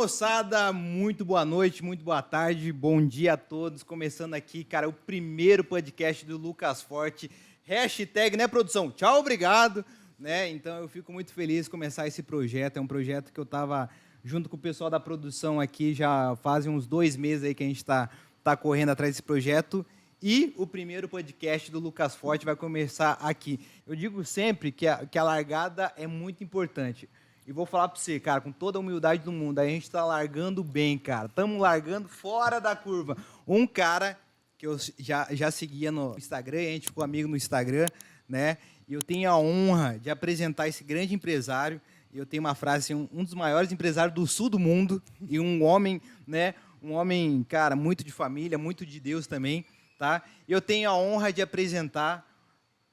moçada, muito boa noite, muito boa tarde, bom dia a todos. Começando aqui, cara, o primeiro podcast do Lucas Forte. Hashtag, né, produção? Tchau, obrigado. Né? Então, eu fico muito feliz de começar esse projeto. É um projeto que eu estava junto com o pessoal da produção aqui, já fazem uns 2 meses aí que a gente está correndo atrás desse projeto. E o primeiro podcast do Lucas Forte vai começar aqui. Eu digo sempre que a largada é muito importante. E vou falar para você, cara, com toda a humildade do mundo, a gente está largando bem, cara. Estamos largando fora da curva. Um cara que eu já seguia no Instagram, a gente ficou amigo no Instagram, né? E eu tenho a honra de apresentar esse grande empresário. Eu tenho uma frase, assim, um dos maiores empresários do sul do mundo e um homem, né? Um homem, cara, muito de família, muito de Deus também, tá? Eu tenho a honra de apresentar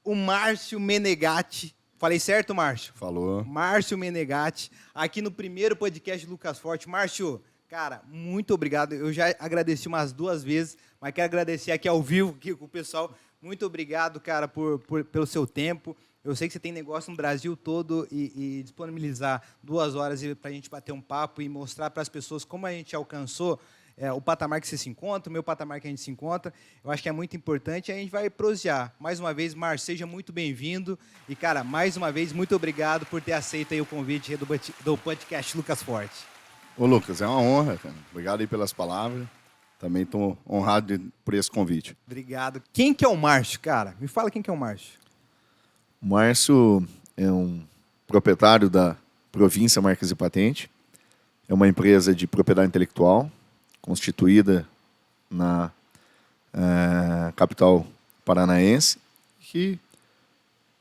o Márcio Menegatti. Falei certo, Márcio? Falou. Márcio Menegatti, aqui no primeiro podcast do Lucas Forte. Márcio, cara, muito obrigado. Eu já agradeci umas 2 vezes, mas quero agradecer aqui ao vivo aqui com o pessoal. Muito obrigado, cara, pelo seu tempo. Eu sei que você tem negócio no Brasil todo e disponibilizar 2 horas para a gente bater um papo e mostrar para as pessoas como a gente alcançou o patamar que você se encontra, o meu patamar que a gente se encontra. Eu acho que é muito importante e a gente vai prosear. Mais uma vez, Márcio, seja muito bem-vindo. E, cara, mais uma vez, muito obrigado por ter aceito aí o convite do podcast Lucas Forte. Ô, Lucas, é uma honra, cara. Obrigado aí pelas palavras. Também estou honrado por esse convite. Obrigado. Quem que é o Márcio, cara? Me fala quem que é o Márcio. O Márcio é um proprietário da Província Marcas e Patente. É uma empresa de propriedade intelectual, constituída na capital paranaense, que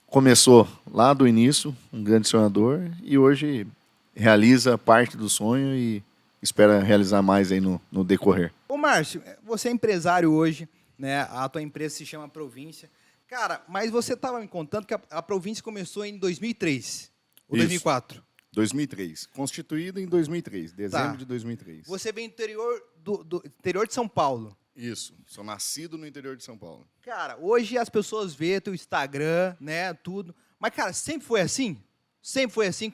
começou lá do início, um grande sonhador, e hoje realiza parte do sonho e espera realizar mais aí no decorrer. Ô, Márcio, você é empresário hoje, né? A tua empresa se chama Província. Cara, mas você estava me contando que a Província começou em 2003 ou 2004? 2003. Constituída em 2003, dezembro de 2003. Você vem do interior de São Paulo. Isso. Sou nascido no interior de São Paulo. Cara, hoje as pessoas vêem teu Instagram, né, tudo. Mas, cara, sempre foi assim? Sempre foi assim,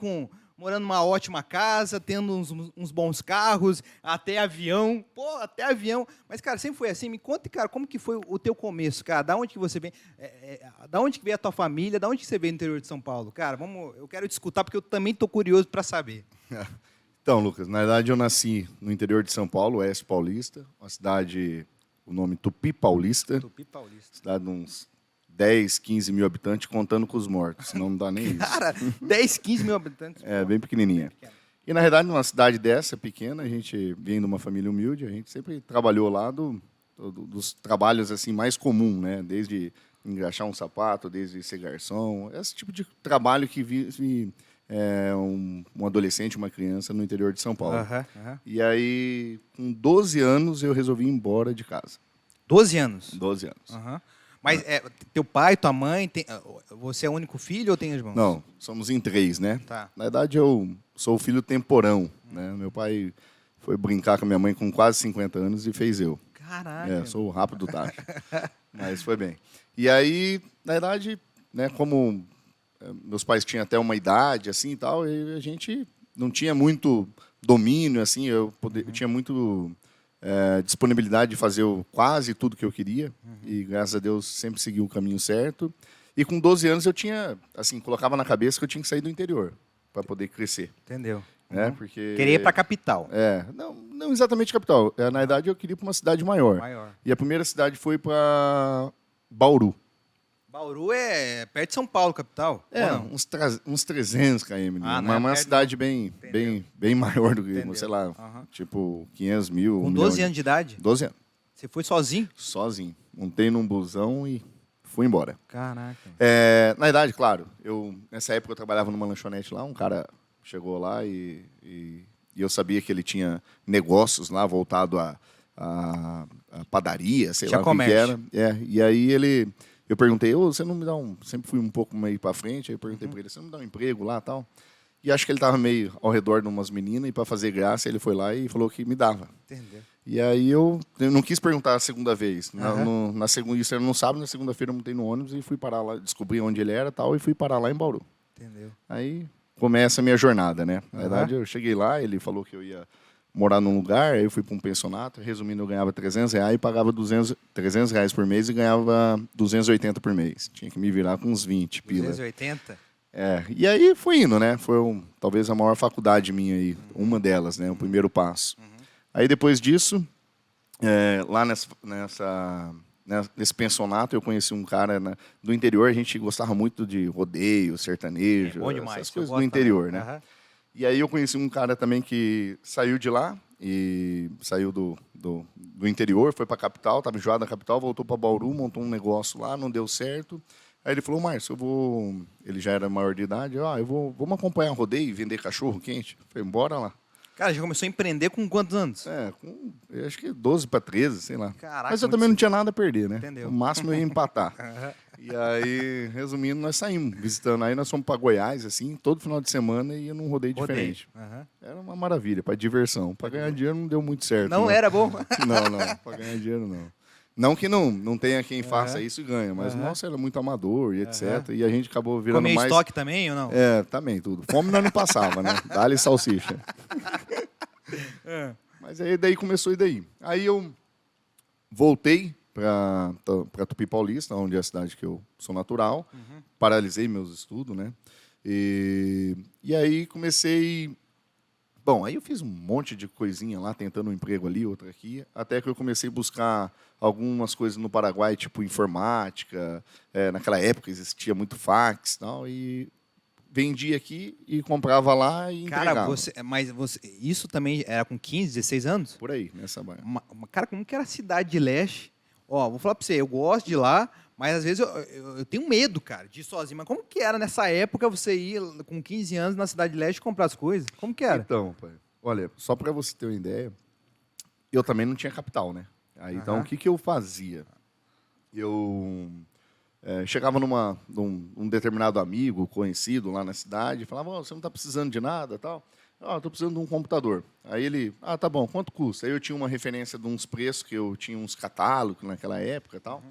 morando numa ótima casa, tendo uns bons carros, até avião. Pô, até avião. Mas, cara, sempre foi assim. Me conta, cara, como que foi o teu começo, cara? Da onde que você vem? Da onde que veio a tua família? Da onde que você veio no interior de São Paulo? Cara, eu quero te escutar, porque eu também estou curioso para saber. Então, Lucas, na verdade eu nasci no interior de São Paulo, Oeste Paulista, uma cidade, o nome Tupi Paulista. Tupi Paulista. Cidade de uns 10, 15 mil habitantes, contando com os mortos, senão não dá nem isso. Cara, 10, 15 mil habitantes. É, bem pequenininha. E, na verdade, numa cidade dessa, pequena, a gente vem de uma família humilde, a gente sempre trabalhou lá dos trabalhos assim mais comum, né? Desde engraxar um sapato, desde ser garçom, esse tipo de trabalho que vive um adolescente, uma criança no interior de São Paulo. E aí, com 12 anos, eu resolvi ir embora de casa. 12 anos? 12 anos. Mas teu pai, tua mãe, você é o único filho ou tem irmãos? Não, somos em 3, né? Tá. Na verdade, eu sou o filho temporão, né? Meu pai foi brincar com a minha mãe com quase 50 anos e fez eu. Caraca. Sou o rápido do tacho. Mas foi bem. E aí, na verdade, né, como meus pais tinham até uma idade, assim, e tal, e a gente não tinha muito domínio, assim, eu tinha muito disponibilidade de fazer quase tudo que eu queria, e graças a Deus sempre segui o caminho certo. E com 12 anos eu tinha, assim, colocava na cabeça que eu tinha que sair do interior para poder crescer. Entendeu? Porque Queria ir para a capital. Não exatamente capital. Na verdade, eu queria ir para uma cidade maior. E a primeira cidade foi para Bauru. Bauru é perto de São Paulo, capital? Uns 300 km. Uma cidade bem maior do que, sei lá, tipo 500 mil. Com 12 anos de idade? 12 anos. Você foi sozinho? Sozinho. Montei num busão e fui embora. Caraca. Na verdade, claro, nessa época eu trabalhava numa lanchonete lá, um cara chegou lá e eu sabia que ele tinha negócios lá voltado a padaria, sei lá o que era. E aí eu perguntei, você não me dá sempre fui um pouco meio para frente, aí eu perguntei para ele, você não me dá um emprego lá e tal? E acho que ele estava meio ao redor de umas meninas e para fazer graça ele foi lá e falou que me dava. Entendeu? E aí eu não quis perguntar a segunda vez. Na segunda, isso era no sábado, na segunda-feira eu montei no ônibus e fui parar lá, descobri onde ele era tal, e fui parar lá em Bauru. Entendeu? Aí começa a minha jornada, né? Na verdade, eu cheguei lá, ele falou que eu ia morar num lugar, aí eu fui para um pensionato, resumindo, eu ganhava R$300 e pagava R$300 por mês e ganhava 280 por mês. Tinha que me virar com uns 20 pila. 280? E aí foi indo, né? Foi talvez a maior faculdade minha aí, uma delas, né? O primeiro passo. Aí depois disso, lá nesse pensionato, eu conheci um cara do interior, a gente gostava muito de rodeio, sertanejo, bom demais, essas coisas do interior, né? Uhum. E aí eu conheci um cara também que saiu de lá, e saiu do interior, foi para a capital, estava enjoado da capital, voltou para Bauru, montou um negócio lá, não deu certo. Aí ele falou, Márcio, ele já era maior de idade, vamos acompanhar um rodeio e vender cachorro quente? Eu falei, bora lá. Cara, já começou a empreender com quantos anos? Eu acho que 12 para 13, sei lá. Caraca, mas eu também não tinha nada a perder, né? Entendeu. O máximo eu ia empatar. E aí, resumindo, nós saímos visitando. Aí nós fomos para Goiás, assim, todo final de semana ia num rodeio diferente. Era uma maravilha, para diversão. Para ganhar dinheiro não deu muito certo. Não era bom? Não, para ganhar dinheiro não. Não que não tenha quem faça isso e ganha, mas nossa, era muito amador e etc. E a gente acabou virando Comia mais... estoque também ou não? Também, tudo. Fome nós não passava, né? Dá-lhe salsicha. Mas aí daí começou e daí. Aí eu voltei para Tupi Paulista, onde é a cidade que eu sou natural. Paralisei meus estudos, né? E aí comecei... Bom, aí eu fiz um monte de coisinha lá, tentando um emprego ali, outro aqui, até que eu comecei a buscar algumas coisas no Paraguai, tipo informática. Naquela época existia muito fax e tal, e vendia aqui e comprava lá e entregava. Cara, isso também era com 15, 16 anos? Por aí, nessa baia. Cara, como que era a Cidade de Leste? Ó, vou falar pra você, eu gosto de ir lá, mas às vezes eu tenho medo, cara, de ir sozinho. Mas como que era nessa época você ir com 15 anos na Cidade de Leste comprar as coisas? Como que era? Então, pai, olha, só para você ter uma ideia, eu também não tinha capital, né? Aí, então, o que eu fazia? Eu chegava num determinado amigo, conhecido lá na cidade, e falava, você não está precisando de nada, tal? Estou precisando de um computador. Aí ele, tá bom, quanto custa? Aí eu tinha uma referência de uns preços, que eu tinha uns catálogos naquela época e tal.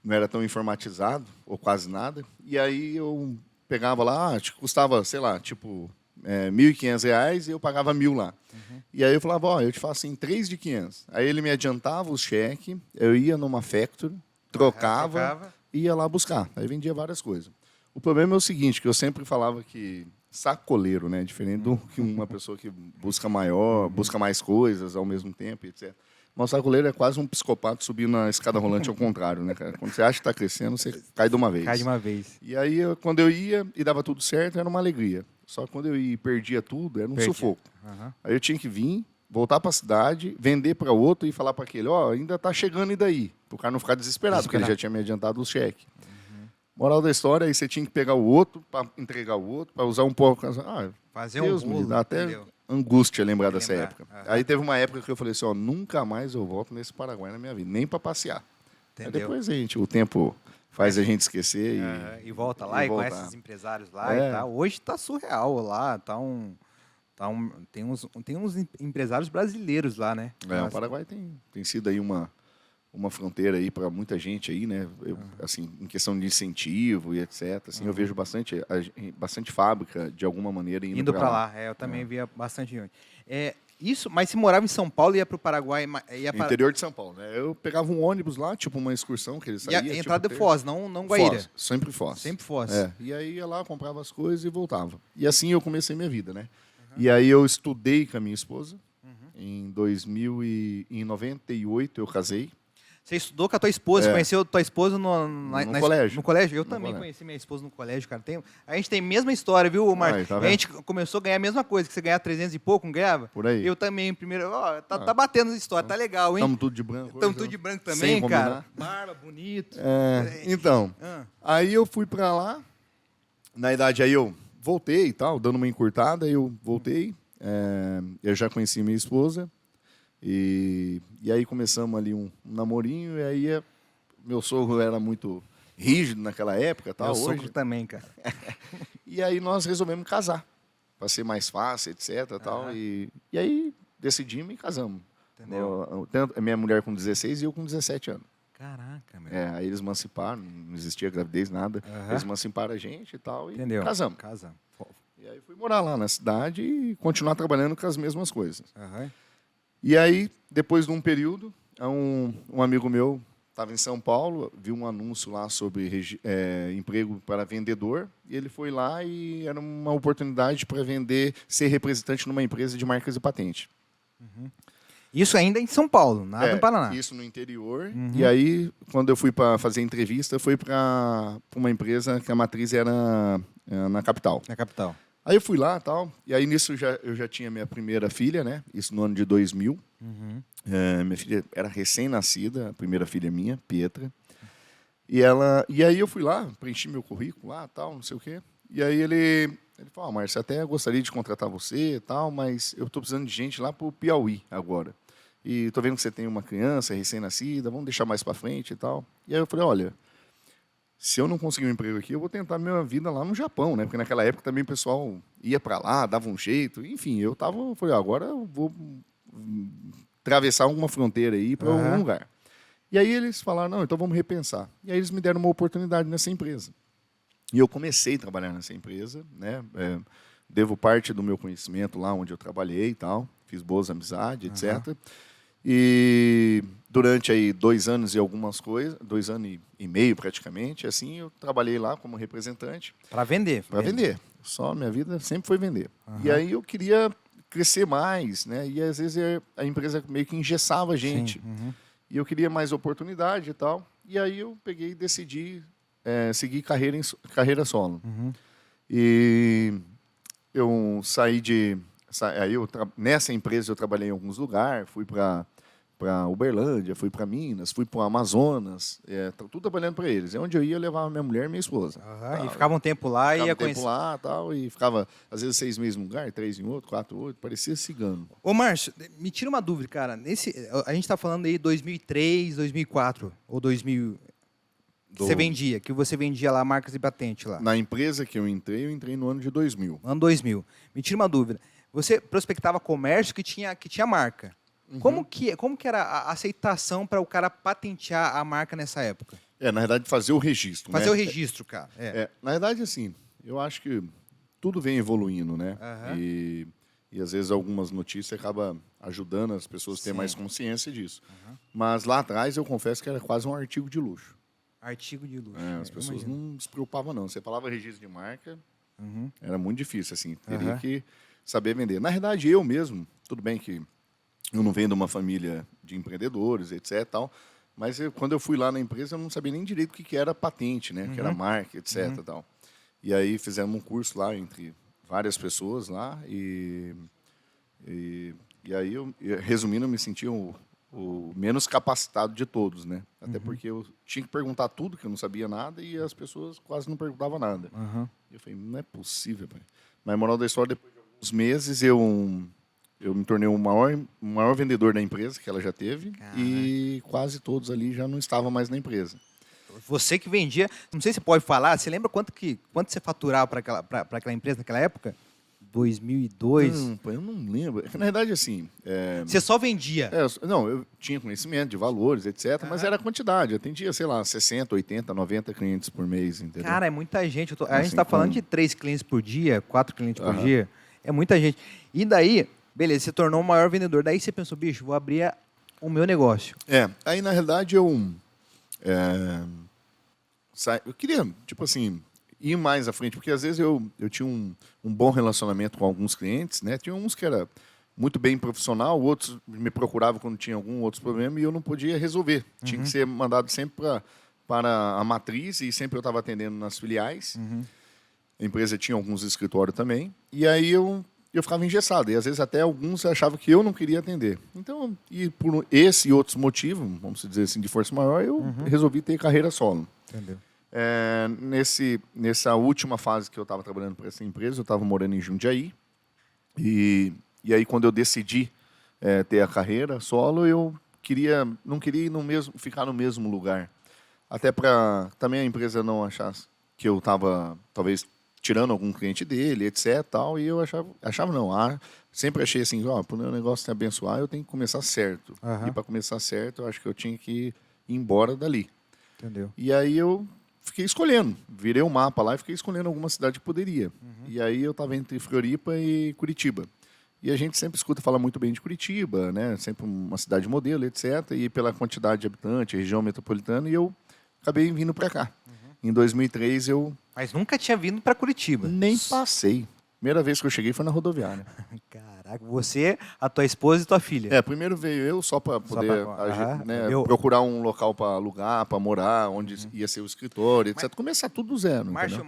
Não era tão informatizado, ou quase nada. E aí eu pegava lá, custava, sei lá, tipo, R$1.500 e eu pagava 1.000 lá. E aí eu falava, eu te faço em 3 de 500. Aí ele me adiantava o cheque, eu ia numa factory, trocava e ia lá buscar. Aí vendia várias coisas. O problema é o seguinte, que eu sempre falava que sacoleiro, né? Diferente do que uma pessoa que busca mais coisas ao mesmo tempo, etc. Mas o sacoleiro é quase um psicopata subindo na escada rolante ao contrário, né, cara? Quando você acha que está crescendo, você cai de uma vez. Cai de uma vez. E aí, quando eu ia e dava tudo certo, era uma alegria. Só que quando eu ia e perdia tudo, era um sufoco. Aí eu tinha que vir, voltar para a cidade, vender para outro e falar para aquele, ainda está chegando e daí? Para o cara não ficar desesperado, porque ele já tinha me adiantado o cheque. Moral da história, aí você tinha que pegar o outro para entregar o outro, para usar um pouco. Fazer Deus um bolo, me dá até entendeu? angústia lembrar dessa época. Aí teve uma época que eu falei assim, nunca mais eu volto nesse Paraguai na minha vida, nem para passear. Aí depois o tempo faz a gente esquecer e volta lá e conhece os empresários lá e tal. Hoje tá surreal lá, tem uns empresários brasileiros lá, né? O Paraguai tem sido aí uma fronteira aí para muita gente aí, né? Assim, em questão de incentivo e etc. Assim, eu vejo bastante fábrica de alguma maneira indo para lá. Eu também via bastante gente. Isso, mas se morava em São Paulo e ia para o Paraguai, Interior de São Paulo, né? Eu pegava um ônibus lá, tipo uma excursão que eles saíam. E a entrada de Foz, não Guaíra. Foz, sempre Foz. Sempre Foz. E aí ia lá, comprava as coisas e voltava. E assim eu comecei minha vida, né? E aí eu estudei com a minha esposa. Em 98 eu casei. Você estudou com a tua esposa, você conheceu a tua esposa no colégio. No colégio? Eu também conheci minha esposa no colégio, cara. A gente tem a mesma história, viu, Marcos? Tá a gente começou a ganhar a mesma coisa, que você ganhava 300 e pouco, não ganhava? Por aí. Eu também, primeiro, tá batendo a história, tá legal, hein? Estamos tudo de branco. Estamos tudo de branco também, cara. Barba, bonito. Então, aí eu fui para lá, na idade aí eu voltei e tal, dando uma encurtada, eu voltei, eu já conheci minha esposa, e aí começamos ali um namorinho, e aí meu sogro era muito rígido naquela época. Tal, meu sogro também, cara. E aí nós resolvemos casar, para ser mais fácil, etc. Tal, e aí decidimos e casamos. Entendeu? Minha mulher com 16 e eu com 17 anos. Caraca, meu. Aí eles emanciparam, não existia gravidez, nada. Eles emanciparam a gente e tal, e casamos. Casamos. E aí fui morar lá na cidade e continuar trabalhando com as mesmas coisas. Aham. E aí, depois de um período, um amigo meu estava em São Paulo, viu um anúncio lá sobre emprego para vendedor, e ele foi lá e era uma oportunidade para ser representante numa empresa de marcas e patente. Isso ainda em São Paulo, nada no Paraná. Isso no interior. E aí, quando eu fui para fazer entrevista, foi para uma empresa que a matriz era na capital. Na capital. Aí eu fui lá e tal, e aí nisso eu já tinha minha primeira filha, né? Isso no ano de 2000. Minha filha era recém-nascida, a primeira filha minha, Pietra. E aí eu fui lá, preenchi meu currículo lá, tal, não sei o quê. E aí ele falou, Márcio, até gostaria de contratar você e tal, mas eu estou precisando de gente lá para o Piauí agora. E estou vendo que você tem uma criança recém-nascida, vamos deixar mais para frente e tal. E aí eu falei, olha, se eu não conseguir um emprego aqui, eu vou tentar minha vida lá no Japão, né? Porque naquela época também o pessoal ia para lá, dava um jeito. Enfim, eu falei, agora eu vou atravessar alguma fronteira aí para algum lugar. E aí eles falaram, não, então vamos repensar. E aí eles me deram uma oportunidade nessa empresa. E eu comecei a trabalhar nessa empresa, né? Devo parte do meu conhecimento lá onde eu trabalhei e tal, fiz boas amizades, etc. E durante aí 2 anos e algumas coisas, 2 anos e meio praticamente, assim, eu trabalhei lá como representante. Para vender. Para vender. Só minha vida sempre foi vender. E aí eu queria crescer mais, né? E às vezes a empresa meio que engessava a gente. E eu queria mais oportunidade e tal. E aí eu peguei e decidi seguir carreira solo. E eu saí de... Aí nessa empresa eu trabalhei em alguns lugares, fui para Uberlândia, fui para Minas, fui para o Amazonas, tudo trabalhando para eles. É onde eu ia, eu levava minha mulher e minha esposa. E ficava um tempo lá e ia conhecer. Lá tal, e ficava, às vezes, 6 meses num lugar, 3 em outro, 4 em outro, parecia cigano. Ô, Márcio, me tira uma dúvida, cara. A gente está falando aí 2003, 2004, ou 2000... que você vendia lá marcas e patente lá. Na empresa que eu entrei no ano de 2000. Ano 2000. Me tira uma dúvida. Você prospectava comércio que tinha marca. Como que era a aceitação para o cara patentear a marca nessa época? Na verdade, fazer o registro. Fazer né? o registro, cara. Na verdade, assim, eu acho que tudo vem evoluindo, né? E às vezes algumas notícias acabam ajudando as pessoas a ter mais consciência disso. Mas lá atrás, eu confesso que era quase um artigo de luxo. Artigo de luxo. As pessoas não se preocupavam, não. Você falava registro de marca, era muito difícil, assim. Teria que saber vender. Na verdade, eu mesmo, tudo bem que eu não venho de uma família de empreendedores, etc. Tal, mas quando eu fui lá na empresa, eu não sabia nem direito o que era patente, né? Que era marca, etc. Tal. E aí fizemos um curso lá entre várias pessoas lá e aí, resumindo, eu me sentia o menos capacitado de todos, né? Até porque eu tinha que perguntar tudo, que eu não sabia nada, e as pessoas quase não perguntavam nada. E eu falei, não é possível, pai. Mas, moral da história, depois de alguns meses, eu me tornei o maior vendedor da empresa que ela já teve. E quase todos ali já não estavam mais na empresa. Você que vendia, não sei se pode falar, você lembra quanto você faturava para aquela empresa naquela época? 2002? Eu não lembro. Na verdade, assim... Você só vendia? Eu tinha conhecimento de valores, etc. Mas era a quantidade. Eu atendia, sei lá, 60, 80, 90 clientes por mês, entendeu? Cara, é muita gente. A gente está falando de 3 clientes por dia, 4 clientes por dia. É muita gente. E daí, beleza, você tornou o maior vendedor. Daí você pensou, bicho, vou abrir o meu negócio. Aí, na realidade, eu queria, tipo assim... ir mais à frente, porque às vezes eu tinha um bom relacionamento com alguns clientes, né? Tinha uns que era muito bem profissional, outros me procuravam quando tinha algum outro problema e eu não podia resolver. Tinha que ser mandado sempre para a matriz e sempre eu estava atendendo nas filiais. A empresa tinha alguns escritórios também. E aí eu ficava engessado. E às vezes até alguns achavam que eu não queria atender. Então, e por esse e outros motivos, vamos dizer assim, de força maior, eu resolvi ter carreira solo. Entendeu? Nessa última fase que eu estava trabalhando para essa empresa, eu estava morando em Jundiaí. E aí, quando eu decidi ter a carreira solo, eu não queria ficar no mesmo lugar. Até para também a empresa não achasse que eu estava, talvez, tirando algum cliente dele, etc. Tal, e eu achava não. Sempre achei assim, para o meu negócio se abençoar, eu tenho que começar certo. E para começar certo, eu acho que eu tinha que ir embora dali. Entendeu? E aí eu fiquei escolhendo. Virei o mapa lá e fiquei escolhendo alguma cidade que poderia. E aí eu estava entre Floripa e Curitiba. E a gente sempre escuta falar muito bem de Curitiba, né? Sempre uma cidade modelo, etc. E pela quantidade de habitantes, região metropolitana, e eu acabei vindo para cá. Em 2003 eu Mas nunca tinha vindo para Curitiba. nem passei. Primeira vez que eu cheguei foi na rodoviária. Caraca, você, a tua esposa e tua filha. Primeiro veio eu só para poder né, eu- procurar um local para alugar, para morar, onde ia ser o escritório, etc. Começar tudo do zero. Márcio,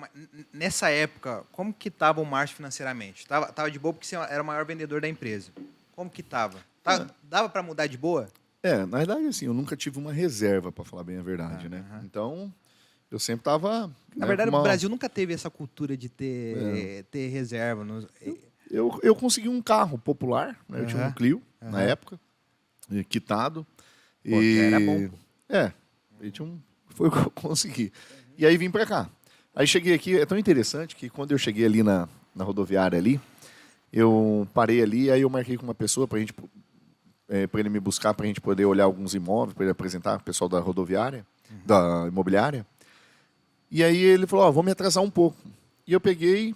nessa época, como que estava o Márcio financeiramente? Tava de boa porque você era o maior vendedor da empresa. Como que tava? Dava para mudar de boa? Na verdade, assim, eu nunca tive uma reserva, para falar bem a verdade, né? Então, eu sempre estava... Na verdade, o Brasil nunca teve essa cultura de ter reserva. Eu consegui um carro popular, né? Eu tinha um Clio, na época, quitado. Pô, era bom. Foi o que eu consegui. E aí vim para cá. Aí cheguei aqui, é tão interessante que quando eu cheguei ali na rodoviária ali, eu parei ali, aí eu marquei com uma pessoa para ele me buscar, para a gente poder olhar alguns imóveis, para ele apresentar o pessoal da rodoviária, da imobiliária. E aí ele falou, vou me atrasar um pouco. E eu peguei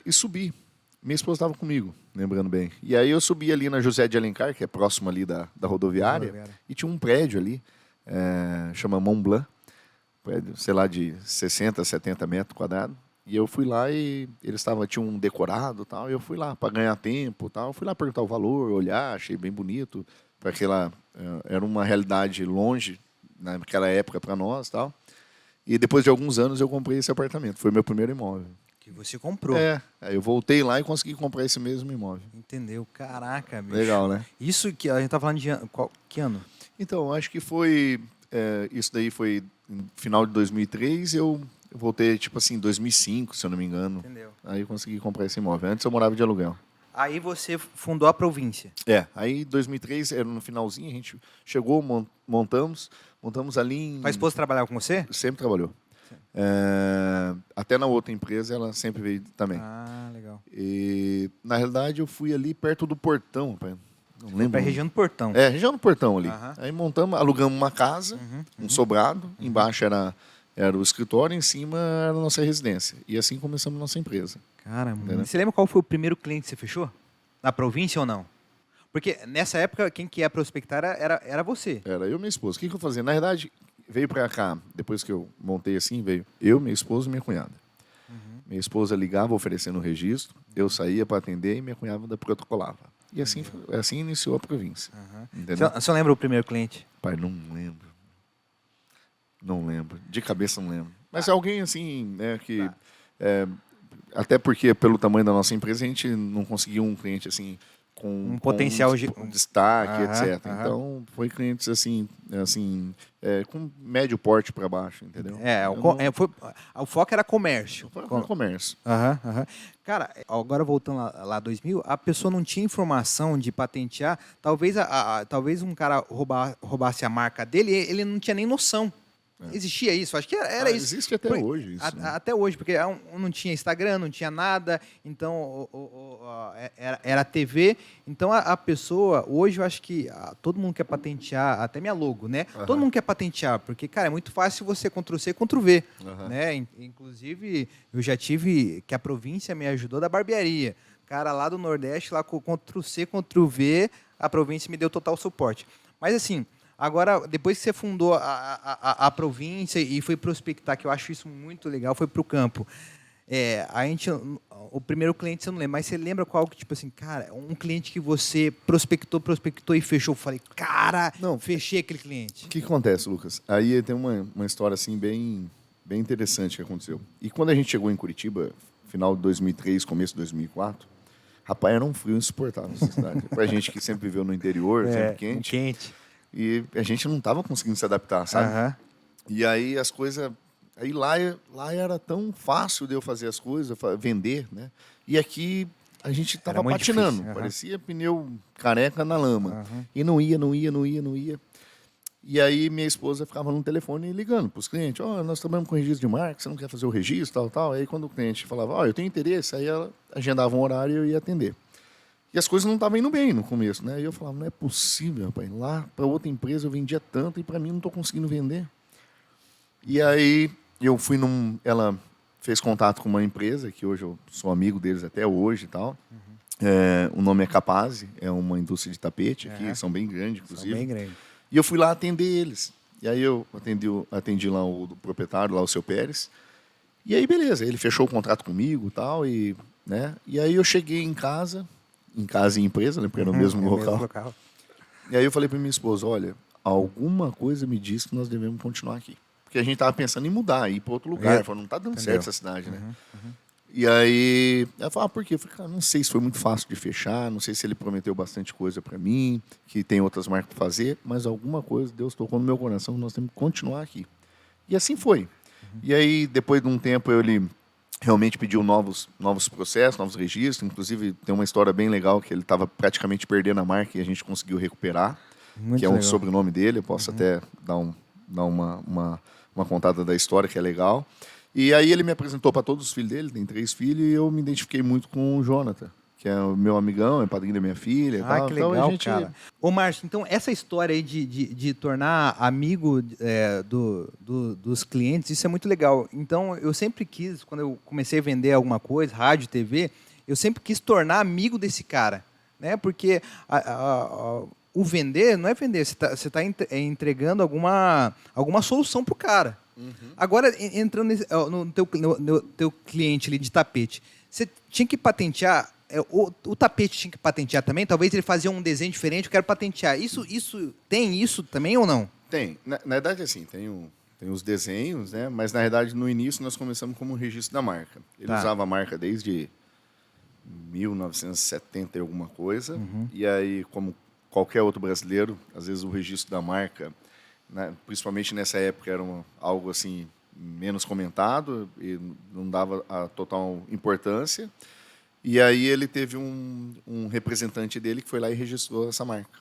e subi. Minha esposa estava comigo, lembrando bem. E aí eu subi ali na José de Alencar, que é próximo ali da rodoviária, e tinha um prédio ali, chama Mont Blanc, prédio, sei lá, de 60, 70 metros quadrados. E eu fui lá e tinha um decorado e tal, e eu fui lá para ganhar tempo e tal. Eu fui lá perguntar o valor, olhar, achei bem bonito, para aquela era uma realidade longe naquela época para nós, tal. E depois de alguns anos eu comprei esse apartamento, foi meu primeiro imóvel. Que você comprou. Aí eu voltei lá e consegui comprar esse mesmo imóvel. Entendeu? Caraca, bicho. Legal, né? Isso que a gente tá falando de que ano? Então, acho que foi isso daí foi no final de 2003, eu voltei tipo assim, 2005, se eu não me engano. Entendeu? Aí eu consegui comprar esse imóvel. Antes eu morava de aluguel. Aí você fundou a província. Aí 2003, era no finalzinho, a gente chegou, montamos ali em... Tua esposa trabalhava com você? Sempre trabalhou. Até na outra empresa ela sempre veio também. Ah, legal. E na realidade eu fui ali perto do portão, rapaz. Não lembro. Pra região do Portão. Região do portão ali. Aham. Aí alugamos uma casa, um sobrado, embaixo era o escritório, em cima era a nossa residência. E assim começamos a nossa empresa. Cara, você lembra qual foi o primeiro cliente que você fechou? Na província ou não? Porque nessa época, quem que ia prospectar era você. Era eu e minha esposa. O que eu fazia? Na verdade, veio para cá, depois que eu montei assim, veio eu, minha esposa e minha cunhada. Minha esposa ligava oferecendo o registro, eu saía para atender e minha cunhada protocolava. E assim iniciou a província. Entendeu? Você lembra o primeiro cliente? Pai, não lembro. Não lembro. De cabeça não lembro. Mas é alguém assim, né, que... até porque, pelo tamanho da nossa empresa, a gente não conseguiu um cliente assim... com potencial com destaque, etc. Então, foi clientes assim com médio porte para baixo, entendeu? O foco era comércio. Foi comércio. Cara, agora voltando lá 2000, a pessoa não tinha informação de patentear. Talvez um cara roubasse a marca dele, ele não tinha nem noção. Existia isso? Acho que era isso. Existe até hoje isso. Até hoje, porque não tinha Instagram, não tinha nada, então era TV. Então a pessoa, hoje eu acho que todo mundo quer patentear, até minha logo, né? Todo mundo quer patentear, porque, cara, é muito fácil você Ctrl-C, Ctrl-V. Né? Inclusive, eu já tive, que a província me ajudou da barbearia. Cara lá do Nordeste, lá com Ctrl-C, Ctrl-V, a província me deu total suporte. Mas assim... Agora, depois que você fundou a província e foi prospectar, que eu acho isso muito legal, foi para o campo. O primeiro cliente você não lembra, mas você lembra qual que, tipo assim, cara, um cliente que você prospectou e fechou? Eu falei, cara, fechei aquele cliente. O que acontece, Lucas? Aí tem uma história assim bem interessante que aconteceu. E quando a gente chegou em Curitiba, final de 2003, começo de 2004, rapaz, era um frio insuportável essa cidade. Pra gente que sempre viveu no interior, sempre quente. E a gente não estava conseguindo se adaptar, sabe? E aí as coisas... Aí lá era tão fácil de eu fazer as coisas, vender, né? E aqui a gente estava patinando. Parecia pneu careca na lama. E não ia. E aí minha esposa ficava no telefone ligando para os clientes. Nós trabalhamos com registro de marca, você não quer fazer o registro, tal. Aí quando o cliente falava, eu tenho interesse, aí ela agendava um horário e eu ia atender. E as coisas não estavam indo bem no começo, né? E eu falava, não é possível, rapaz. Lá, para outra empresa, eu vendia tanto e para mim não estou conseguindo vender. E aí, eu fui ela fez contato com uma empresa, que hoje eu sou amigo deles até hoje e tal. O nome é Capaz, é uma indústria de tapete aqui, são bem grandes, inclusive. São bem grandes. E eu fui lá atender eles. E aí eu atendi lá o proprietário, lá o seu Pérez. E aí, beleza, ele fechou o contrato comigo tal, e tal. E aí eu cheguei em casa e empresa, né, porque era no mesmo local. E aí eu falei para minha esposa, olha, alguma coisa me diz que nós devemos continuar aqui. Porque a gente estava pensando em mudar, ir para outro lugar. Falei, não está dando certo essa cidade, né? E aí, ela falou, por quê? Eu falei, cara, não sei se foi muito fácil de fechar, não sei se ele prometeu bastante coisa para mim, que tem outras marcas para fazer, mas alguma coisa Deus tocou no meu coração, nós temos que continuar aqui. E assim foi. E aí, depois de um tempo, ele realmente pediu novos processos, novos registros. Inclusive, tem uma história bem legal que ele estava praticamente perdendo a marca e a gente conseguiu recuperar, muito que é um legal. Sobrenome dele. Eu posso até dar uma contada da história, que é legal. E aí ele me apresentou para todos os filhos dele, tem 3 filhos, e eu me identifiquei muito com o Jonathan, que é o meu amigão, é padrinho da minha filha. Ah, tal. que legal, então, cara. Ô, Márcio, então essa história aí de tornar amigo dos clientes, isso é muito legal. Então, eu sempre quis, quando eu comecei a vender alguma coisa, rádio, TV, eu sempre quis tornar amigo desse cara, né? Porque o vender não é vender, você está entregando alguma solução para o cara. Agora, entrando no teu cliente ali de tapete, você tinha que patentear, o tapete tinha que patentear também? Talvez ele fazia um desenho diferente, eu quero patentear. Tem isso também ou não? Tem. Na verdade, assim, tem os desenhos, né? Mas, na verdade, no início, nós começamos como um registro da marca. Ele usava a marca desde 1970 e alguma coisa. E aí, como qualquer outro brasileiro, às vezes o registro da marca, né, principalmente nessa época, era algo assim menos comentado e não dava a total importância. E aí ele teve um representante dele que foi lá e registrou essa marca.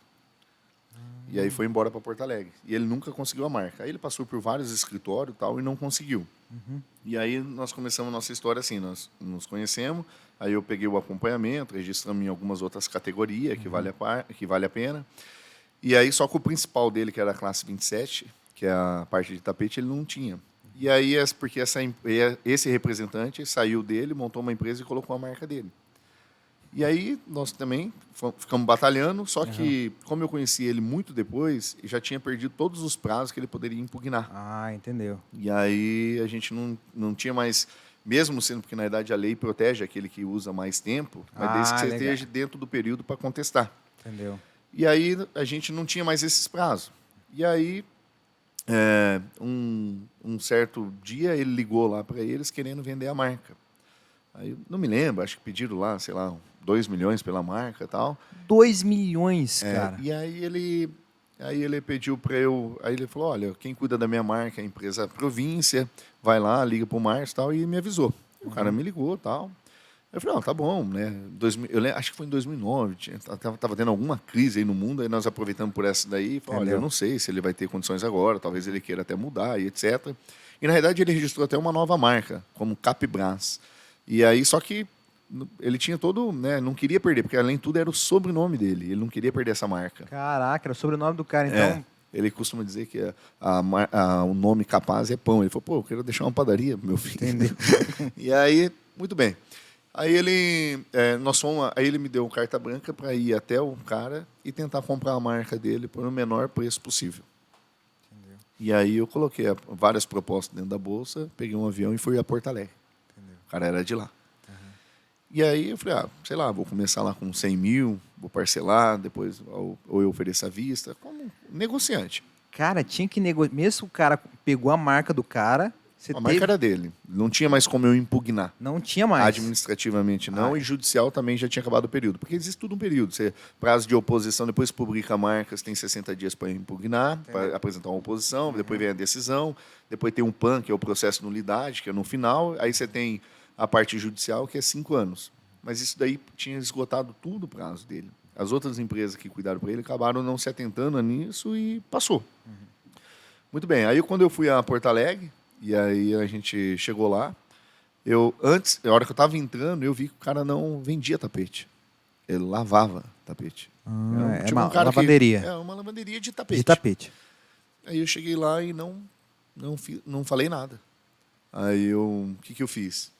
E aí foi embora para Porto Alegre. E ele nunca conseguiu a marca. Aí ele passou por vários escritórios e tal e não conseguiu. E aí nós começamos a nossa história assim, nós nos conhecemos, aí eu peguei o acompanhamento, registramos em algumas outras categorias que vale a pena. E aí, só que o principal dele, que era a classe 27, que é a parte de tapete, ele não tinha. E aí, porque esse representante saiu dele, montou uma empresa e colocou a marca dele. E aí, nós também ficamos batalhando, só que, como eu conheci ele muito depois, já tinha perdido todos os prazos que ele poderia impugnar. Ah, entendeu. E aí, a gente não tinha mais, mesmo sendo porque, na verdade, a lei protege aquele que usa mais tempo, mas desde que você esteja dentro do período para contestar. Entendeu. E aí a gente não tinha mais esses prazos. E aí, um certo dia, ele ligou lá para eles querendo vender a marca. Aí, não me lembro, acho que pediram lá, sei lá, 2 milhões pela marca e tal. 2 milhões, cara? E aí ele pediu para eu... Aí ele falou, olha, quem cuida da minha marca é a empresa Província, vai lá, liga para o Márcio e tal, e me avisou. O cara me ligou e tal. Eu falei, tá bom, né? Acho que foi em 2009, estava tendo alguma crise aí no mundo, aí nós aproveitamos por essa daí, e falamos, olha, eu não sei se ele vai ter condições agora, talvez ele queira até mudar e etc. E, na verdade, ele registrou até uma nova marca, como Capibras. E aí, só que ele tinha todo, né, não queria perder, porque, além de tudo, era o sobrenome dele, ele não queria perder essa marca. Caraca, era o sobrenome do cara, então... Ele costuma dizer que o nome Capaz é pão. Ele falou, pô, eu quero deixar uma padaria pro meu filho. Entendeu? E aí, muito bem. Aí ele me deu carta branca para ir até o cara e tentar comprar a marca dele por o menor preço possível. Entendeu? E aí eu coloquei várias propostas dentro da bolsa, peguei um avião e fui a Porto Alegre. Entendeu? O cara era de lá. E aí eu falei, sei lá, vou começar lá com 100 mil, vou parcelar, depois ou eu ofereço à vista, como negociante. Cara, tinha que negociar. Mesmo o cara pegou a marca do cara... A marca era dele. Não tinha mais como eu impugnar. Não tinha mais. Administrativamente não, e judicial também já tinha acabado o período. Porque existe tudo um período. Você, prazo de oposição, depois publica a marca, você tem 60 dias para impugnar, para apresentar uma oposição, depois vem a decisão, depois tem um PAN, que é o processo de nulidade, que é no final, aí você tem a parte judicial, que é 5 anos. Mas isso daí tinha esgotado tudo o prazo dele. As outras empresas que cuidaram para ele acabaram não se atentando nisso e passou. Muito bem. Aí, quando eu fui a Porto Alegre, e aí a gente chegou lá, a hora que eu estava entrando, eu vi que o cara não vendia tapete. Ele lavava tapete. É uma lavanderia. Uma lavanderia de tapete. De tapete. Aí eu cheguei lá e não falei nada. Aí o que eu fiz?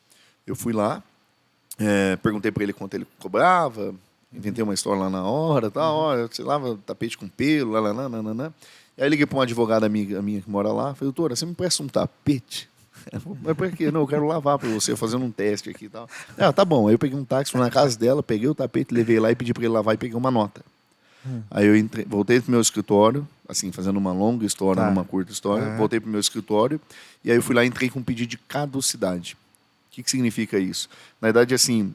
Eu fui lá, perguntei para ele quanto ele cobrava, inventei uma história lá na hora, tal, ó, sei lá, tapete com pelo, lá. E aí liguei para uma advogada amiga minha que mora lá, falei, doutora, você me presta um tapete? Ela falou, mas por quê? Não, eu quero lavar para você, fazendo um teste aqui e tal. Ah, tá bom. Aí eu peguei um táxi, fui na casa dela, peguei o tapete, levei lá e pedi para ele lavar e peguei uma nota. Aí eu voltei para o meu escritório, assim, fazendo uma longa história, numa curta história, voltei para o meu escritório e aí eu fui lá e entrei com um pedido de caducidade. O que significa isso? Na verdade, assim,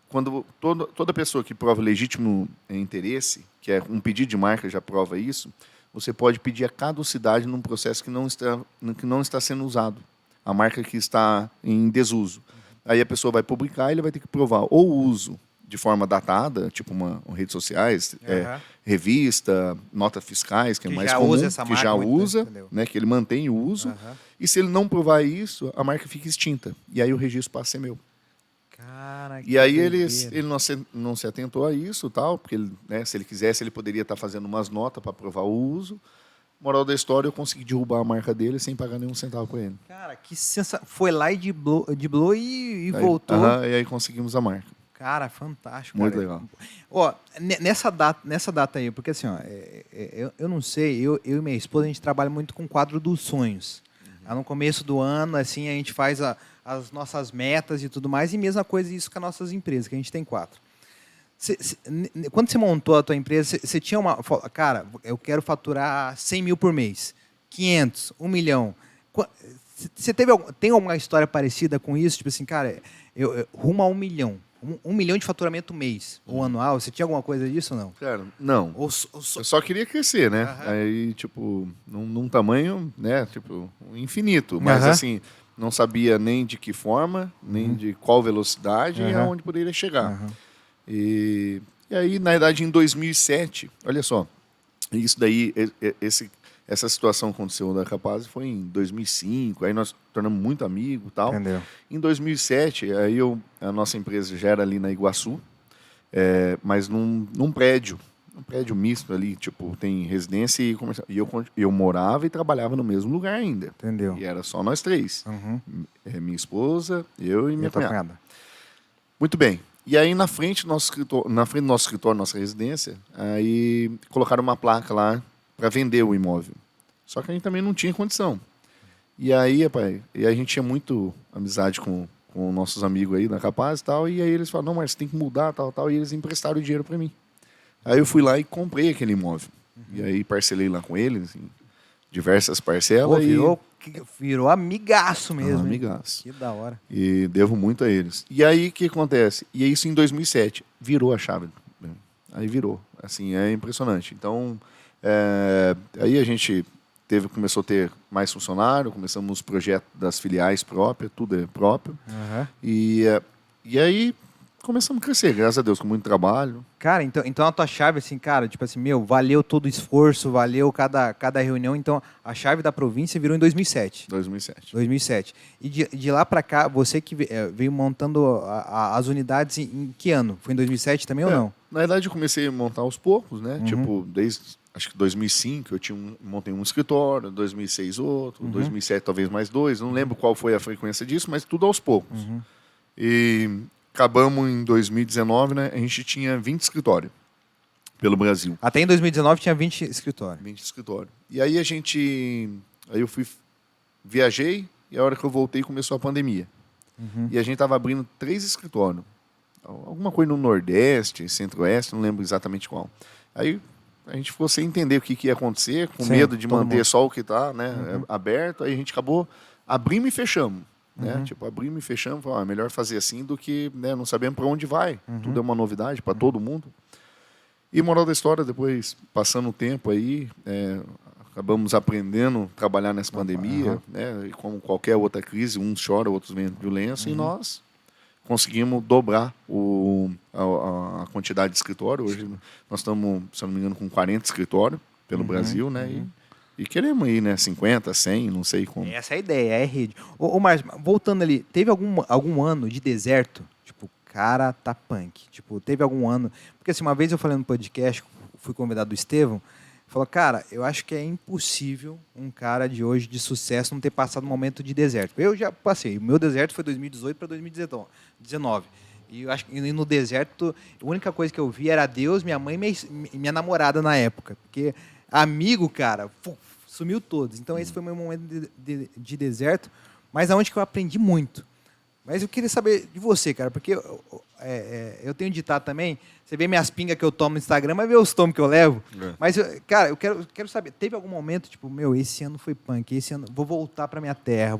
quando toda pessoa que prova legítimo interesse, que é um pedido de marca já prova isso, você pode pedir a caducidade num processo que não está sendo usado, a marca que está em desuso. Aí a pessoa vai publicar e ele vai ter que provar ou o uso de forma datada, tipo redes sociais, revista, notas fiscais, que é mais comum, que já usa, né, que ele mantém o uso. E se ele não provar isso, a marca fica extinta. E aí o registro passa a ser meu. Cara, e aí ele não se atentou a isso, tal, porque ele, né, se ele quisesse, ele poderia estar fazendo umas notas para provar o uso. Moral da história, eu consegui derrubar a marca dele sem pagar nenhum centavo para ele. Cara, que sensação. Foi lá e driblou e voltou. E aí conseguimos a marca. Cara, fantástico. Muito cara. legal. Ó, nessa data aí, porque assim, ó, eu não sei, eu e minha esposa, a gente trabalha muito com o quadro dos sonhos. No começo do ano, assim, a gente faz as nossas metas e tudo mais, e mesma coisa isso com as nossas empresas, que a gente tem 4. Quando você montou a tua empresa, você tinha cara, eu quero faturar 100 mil por mês, 500, 1 milhão. Você tem alguma história parecida com isso? Tipo assim, cara, eu rumo a 1 milhão. 1 milhão de faturamento mês ou anual. Você tinha alguma coisa disso ou não? Cara, não. Eu só queria crescer, né? Aí, tipo, num tamanho, né? Tipo, infinito. Mas, assim, não sabia nem de que forma, nem de qual velocidade e aonde poderia chegar. E aí, na verdade, em 2007, olha só, isso daí, essa situação aconteceu da Capaz foi em 2005, aí nós tornamos muito amigos e tal. Entendeu. Em 2007, aí a nossa empresa já era ali na Iguaçu, mas num prédio, um prédio misto ali, tipo, tem residência e comercial. E eu morava e trabalhava no mesmo lugar ainda. Entendeu. E era só nós 3. Minha esposa, eu e minha cunhada. Muito bem. E aí, na frente do nosso escritório, nossa residência, aí colocaram uma placa lá para vender o imóvel. Só que a gente também não tinha condição. E aí, rapaz, a gente tinha muito amizade com nossos amigos aí da Capaz e tal, e aí eles falaram, não, mas você tem que mudar, tal, e eles emprestaram o dinheiro para mim. Aí eu fui lá e comprei aquele imóvel. E aí parcelei lá com eles, assim, diversas parcelas. Pô, virou amigaço mesmo. Amigaço. Que da hora. E devo muito a eles. E aí, o que acontece? E isso em 2007. Virou a chave. Aí virou. Assim, é impressionante. Então, aí a gente começou a ter mais funcionário, começamos os projetos das filiais próprias, tudo é próprio. E aí começamos a crescer, graças a Deus, com muito trabalho. Cara, então a tua chave, assim, cara, tipo assim, valeu todo o esforço, valeu cada reunião. Então, a chave da província virou em 2007. 2007. E de lá para cá, você que veio montando as unidades em que ano? Foi em 2007 também ou não? Na verdade, eu comecei a montar aos poucos, né? Tipo, desde, acho que 2005 montei um escritório, 2006 outro, 2007 talvez mais 2, não lembro qual foi a frequência disso, mas tudo aos poucos. E acabamos em 2019, né? A gente tinha 20 escritórios pelo Brasil. Até em 2019 tinha 20 escritórios. 20 escritórios. E aí aí eu viajei e a hora que eu voltei começou a pandemia. E a gente estava abrindo 3 escritórios. Alguma coisa no Nordeste, Centro-Oeste, não lembro exatamente qual. Aí a gente ficou sem entender o que ia acontecer, com medo de manter só o que está, né, aberto. Aí a gente acabou abrindo e fechamos. Né? Tipo, abrimos e fechamos, é melhor fazer assim do que, né, não sabemos para onde vai. Tudo é uma novidade para todo mundo. E moral da história, depois, passando o tempo aí, acabamos aprendendo a trabalhar nessa pandemia, né? E como qualquer outra crise, uns choram, outros vêm de lenço, e nós conseguimos dobrar a quantidade de escritório. Hoje nós estamos, se eu não me engano, com 40 escritórios pelo Brasil, né? E queremos ir, né? 50, 100, não sei como. Essa é a ideia, é rede. Ô Márcio, voltando ali, teve algum ano de deserto? Tipo, cara, tá punk. Tipo, teve algum ano... Porque assim, uma vez eu falei no podcast, fui convidado do Estevão, falou, cara, eu acho que é impossível um cara de hoje de sucesso não ter passado um momento de deserto. Eu já passei. O meu deserto foi 2018 para 2019. E eu acho que no deserto, a única coisa que eu vi era Deus, minha mãe e minha namorada na época. Porque amigo, cara, sumiu todos. Então esse foi o meu momento de deserto, mas aonde que eu aprendi muito. Mas eu queria saber de você, cara, porque eu tenho ditado também, você vê minhas pingas que eu tomo no Instagram, mas vê os tomos que eu levo. Mas, cara, eu quero saber, teve algum momento, tipo, esse ano foi punk, esse ano vou voltar para minha terra,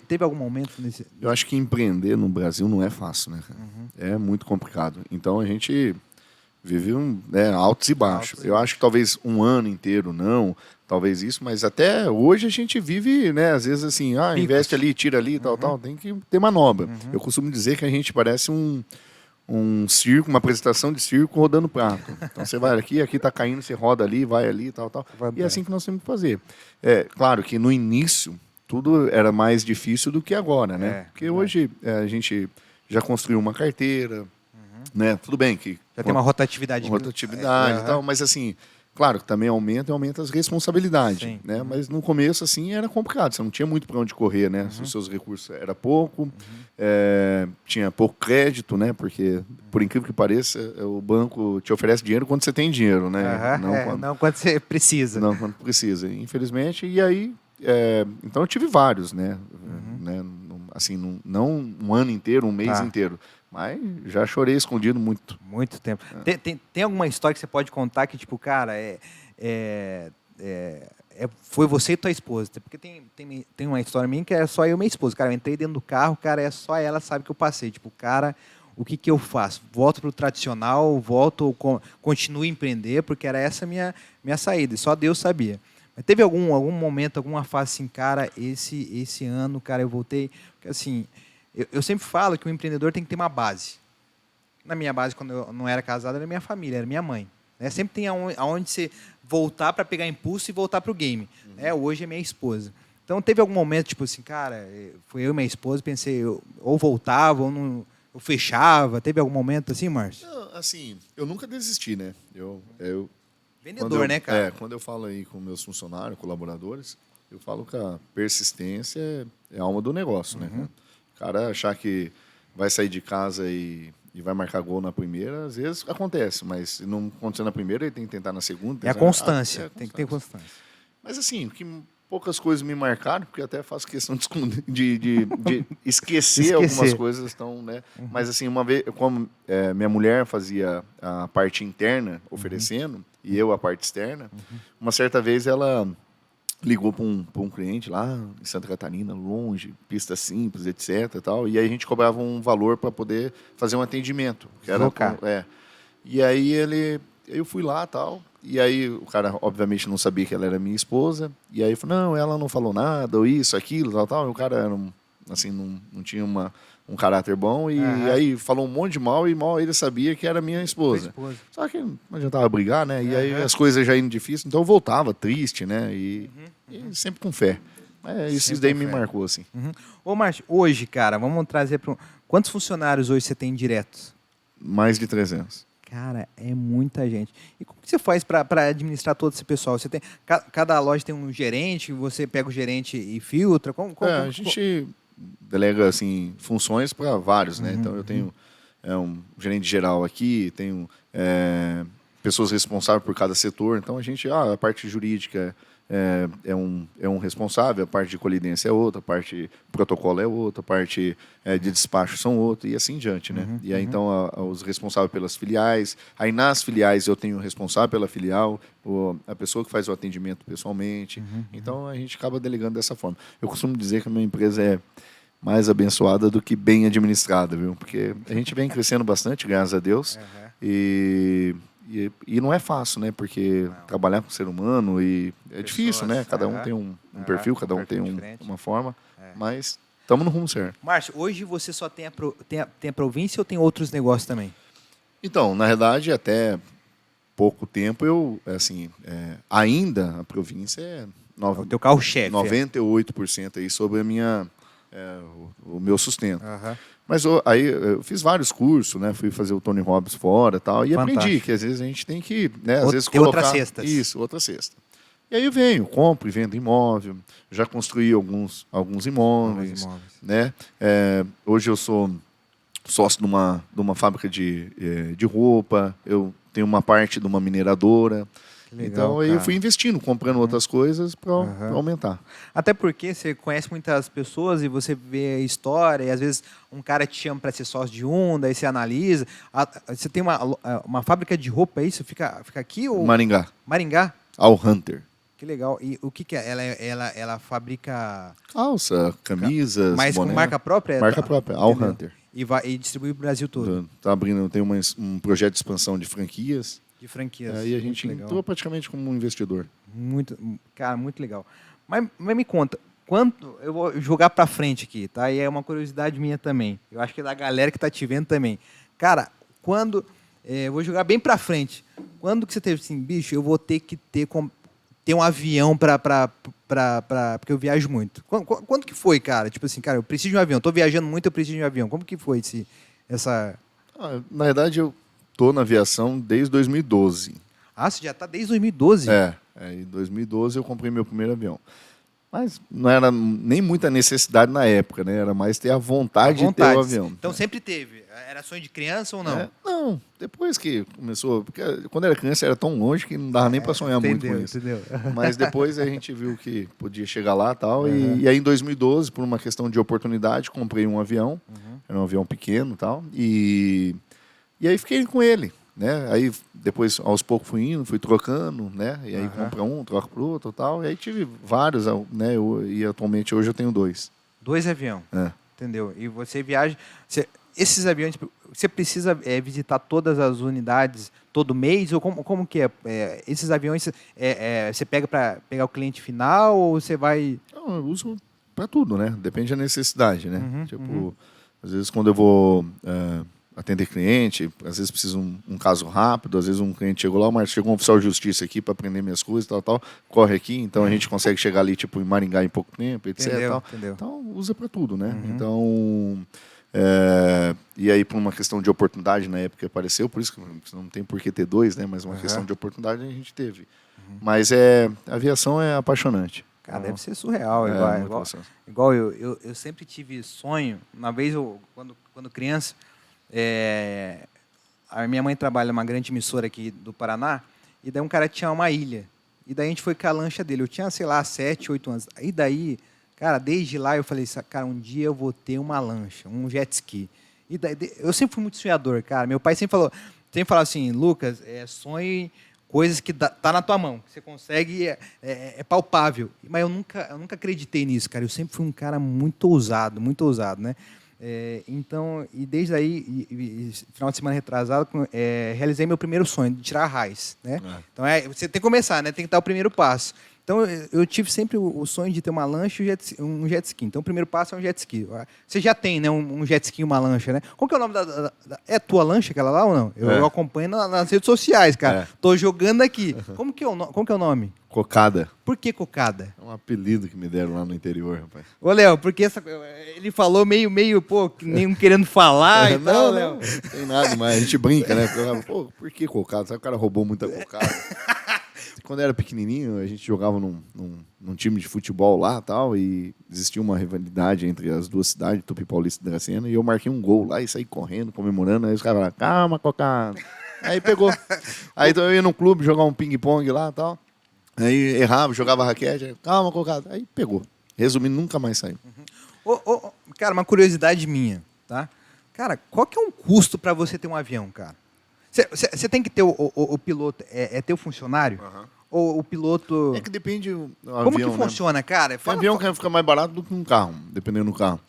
teve algum momento nesse... Eu acho que empreender no Brasil não é fácil, né, cara? É muito complicado. Então a gente vive altos e baixos. Eu acho que talvez um ano inteiro não, talvez isso, mas até hoje a gente vive, né, às vezes assim, investe ali, tira ali, tal, tem que ter manobra. Eu costumo dizer que a gente parece um circo, uma apresentação de circo rodando prato. Então você vai aqui está caindo, você roda ali, vai ali, tal. E é assim que nós temos que fazer. É claro que no início tudo era mais difícil do que agora, né? Porque hoje a gente já construiu uma carteira, né? Tudo bem que já tem uma rotatividade e tal, mas assim, claro que também aumenta as responsabilidades, né? Mas no começo assim era complicado, você não tinha muito para onde correr, né? Os seus recursos era pouco, tinha pouco crédito, né? Porque por incrível que pareça, o banco te oferece dinheiro quando você tem dinheiro, né? Não quando você precisa. Não quando precisa, infelizmente. E aí, então eu tive vários, né? Assim, não um ano inteiro, um mês inteiro. Mas já chorei escondido muito. Muito tempo. Tem alguma história que você pode contar que, tipo, cara, foi você e tua esposa? Porque tem uma história minha que é só eu e minha esposa. Cara, eu entrei dentro do carro, cara, só ela sabe que eu passei. Tipo, cara, o que eu faço? Volto pro tradicional, continuo a empreender, porque era essa minha saída. E só Deus sabia. Mas teve algum momento, alguma fase assim, cara, esse ano, cara, eu voltei... Porque, assim... Eu sempre falo que o empreendedor tem que ter uma base. Na minha base, quando eu não era casado, era minha família, era minha mãe. Né? Sempre tem aonde você voltar para pegar impulso e voltar para o game. Hoje é minha esposa. Então, teve algum momento, tipo assim, cara, foi eu e minha esposa, pensei, ou voltava, ou não, eu fechava. Teve algum momento assim, Márcio? Não, assim, eu nunca desisti, né? Vendedor, né, cara? Quando eu falo aí com meus funcionários, colaboradores, eu falo que a persistência é a alma do negócio, né, cara? O cara achar que vai sair de casa e vai marcar gol na primeira, às vezes acontece, mas se não acontecer na primeira, ele tem que tentar na segunda. É a constância, tem que ter constância. Mas assim, poucas coisas me marcaram, porque até faço questão de esquecer algumas coisas, estão, né? Mas assim, uma vez, como minha mulher fazia a parte interna, oferecendo, e eu a parte externa, uma certa vez ela ligou para um cliente lá em Santa Catarina, longe, pista simples, etc. Tal, e aí a gente cobrava um valor para poder fazer um atendimento. Que era E aí eu fui lá tal, e aí o cara obviamente não sabia que ela era minha esposa, e aí falou, não, ela não falou nada, ou isso, aquilo, tal, e o cara era assim, não tinha um caráter bom, e aí falou um monte de mal, e mal ele sabia que era minha esposa. Só que não adiantava brigar, né? E aí as coisas já iam difíceis, então eu voltava triste, né? E sempre com fé. Isso daí me marcou, assim. Ô, Márcio, hoje, cara, vamos trazer para... Quantos funcionários hoje você tem diretos? Mais de 300. Cara, é muita gente. E como que você faz para administrar todo esse pessoal? Você tem... Cada loja tem um gerente, você pega o gerente e filtra? A gente delega assim, funções para vários, né? Então eu tenho um gerente geral aqui, tenho pessoas responsáveis por cada setor. Então a gente, a parte jurídica é um responsável, a parte de colidência é outra, a parte de protocolo é outra, a parte de despacho são outra, e assim em diante, né? E aí então os responsáveis pelas filiais, aí nas filiais eu tenho o responsável pela filial, a pessoa que faz o atendimento pessoalmente. Então a gente acaba delegando dessa forma. Eu costumo dizer que a minha empresa é mais abençoada do que bem administrada, viu? Porque a gente vem crescendo bastante, graças a Deus, e não é fácil, né? Porque trabalhar com ser humano é difícil, né? Cada um tem um perfil, cada um tem uma forma, mas estamos no rumo certo. Márcio, hoje você só tem a província ou tem outros negócios também? Então, na verdade, até pouco tempo, ainda a província é o teu carro-chefe. 98% aí sobre o meu sustento. Mas aí eu fiz vários cursos, né? Fui fazer o Tony Robbins fora e tal. E Fantástico. aprendi que às vezes a gente tem que, né? Às vezes Ter outras colocar... cestas. Isso, outra cesta. E aí eu venho, compro e vendo imóvel. Já construí alguns imóveis, né? Hoje eu sou sócio de uma fábrica de roupa. Eu tenho uma parte de uma mineradora. Legal, então aí eu fui investindo, comprando outras coisas para aumentar. Até porque você conhece muitas pessoas e você vê a história, e às vezes um cara te chama para ser sócio de um, daí você analisa. Você tem uma fábrica de roupa, é isso? Fica aqui ou Maringá. Maringá? All Hunter. Que legal. E o que é? Ela fabrica calça, camisas, mas boné. com marca própria? Marca própria, All Entendeu? Hunter. E distribui para o Brasil todo. Tá abrindo, tem um projeto de expansão de franquias. De franquias. Aí a gente entrou praticamente como um investidor. Cara, muito legal. Mas me conta, quanto eu vou jogar para frente aqui, tá? E é uma curiosidade minha também. Eu acho que é da galera que tá te vendo também. Cara, eu vou jogar bem para frente. Quando que você teve assim, bicho, eu vou ter que ter um avião porque eu viajo muito. Quando que foi, cara? Tipo assim, cara, eu preciso de um avião. Tô viajando muito, eu preciso de um avião. Como que foi essa... Na verdade, eu tô na aviação desde 2012. Ah, você já tá desde 2012? Em 2012 eu comprei meu primeiro avião. Mas não era nem muita necessidade na época, né? Era mais ter a vontade de ter o avião. Então sempre teve. Era sonho de criança ou não? Não, depois que começou... Porque quando era criança era tão longe que não dava nem para sonhar muito com isso. Entendeu. Mas depois a gente viu que podia chegar lá e tal. E aí em 2012, por uma questão de oportunidade, comprei um avião. Era um avião pequeno e tal. E aí fiquei com ele. Né? Aí depois aos poucos fui trocando, né? E aí compra um, troca pro outro, tal. E aí tive vários, né? E atualmente hoje eu tenho 2. 2 aviões. Entendeu? E você viaja, esses aviões, você precisa visitar todas as unidades todo mês ou como que é? Esses aviões você pega para pegar o cliente final ou você vai? Não, eu uso para tudo, né? Depende da necessidade, né? Às vezes quando eu vou atender cliente, às vezes preciso um caso rápido, às vezes um cliente chegou lá, mas chegou um oficial de justiça aqui para prender minhas coisas, tal, corre aqui, então a gente consegue chegar ali, tipo, em Maringá em pouco tempo, etc. Entendeu. Então, usa para tudo, né? Então, e aí, por uma questão de oportunidade, na época apareceu, por isso que não tem por que ter 2, né? Mas uma questão de oportunidade a gente teve. Mas a aviação é apaixonante. Cara, deve ser surreal. Igual eu sempre tive sonho, uma vez, quando criança, a minha mãe trabalha numa grande emissora aqui do Paraná, e daí um cara tinha uma ilha. E daí a gente foi com a lancha dele. Eu tinha, sei lá, 7, 8 anos. E daí, cara, desde lá eu falei, cara, um dia eu vou ter uma lancha, um jet ski. E daí, eu sempre fui muito sonhador, cara. Meu pai sempre falava assim, Lucas, sonhe coisas que tá na tua mão, que você consegue, é palpável. Mas eu nunca acreditei nisso, cara. Eu sempre fui um cara muito ousado, né? Então, e desde aí, final de semana retrasado, realizei meu primeiro sonho, de tirar a raiz, né? Então, você tem que começar, né? Tem que dar o primeiro passo. Então, eu tive sempre o sonho de ter uma lancha e um jet ski. Então, o primeiro passo é um jet ski. Você já tem, né, um jet ski e uma lancha, né? Qual que é o nome é tua lancha aquela lá ou não? Eu acompanho nas redes sociais, cara. Tô jogando aqui. Como que é o nome? Cocada. Por que cocada? É um apelido que me deram lá no interior, rapaz. Ô, Léo, porque ele falou meio, pô, nem querendo falar e tal, Léo. Não tem nada mais. A gente brinca, né? Pô, por que cocada? Sabe que o cara roubou muita cocada? Quando eu era pequenininho, a gente jogava num time de futebol lá e tal, e existia uma rivalidade entre as duas cidades, Tupi Paulista e Dracena, e eu marquei um gol lá e saí correndo, comemorando, aí os caras falaram, calma, cocada. Aí pegou. Aí então eu ia num clube jogar um ping-pong lá e tal, aí errava, jogava raquete, calma, cocada. Aí pegou. Resumindo, nunca mais saiu. Cara, uma curiosidade minha, tá? Cara, qual que é um custo para você ter um avião, cara? Você tem que ter o piloto, teu funcionário? Ou o piloto... É que depende do avião, como que funciona, né? Cara? O avião fica mais barato do que um carro, dependendo do carro.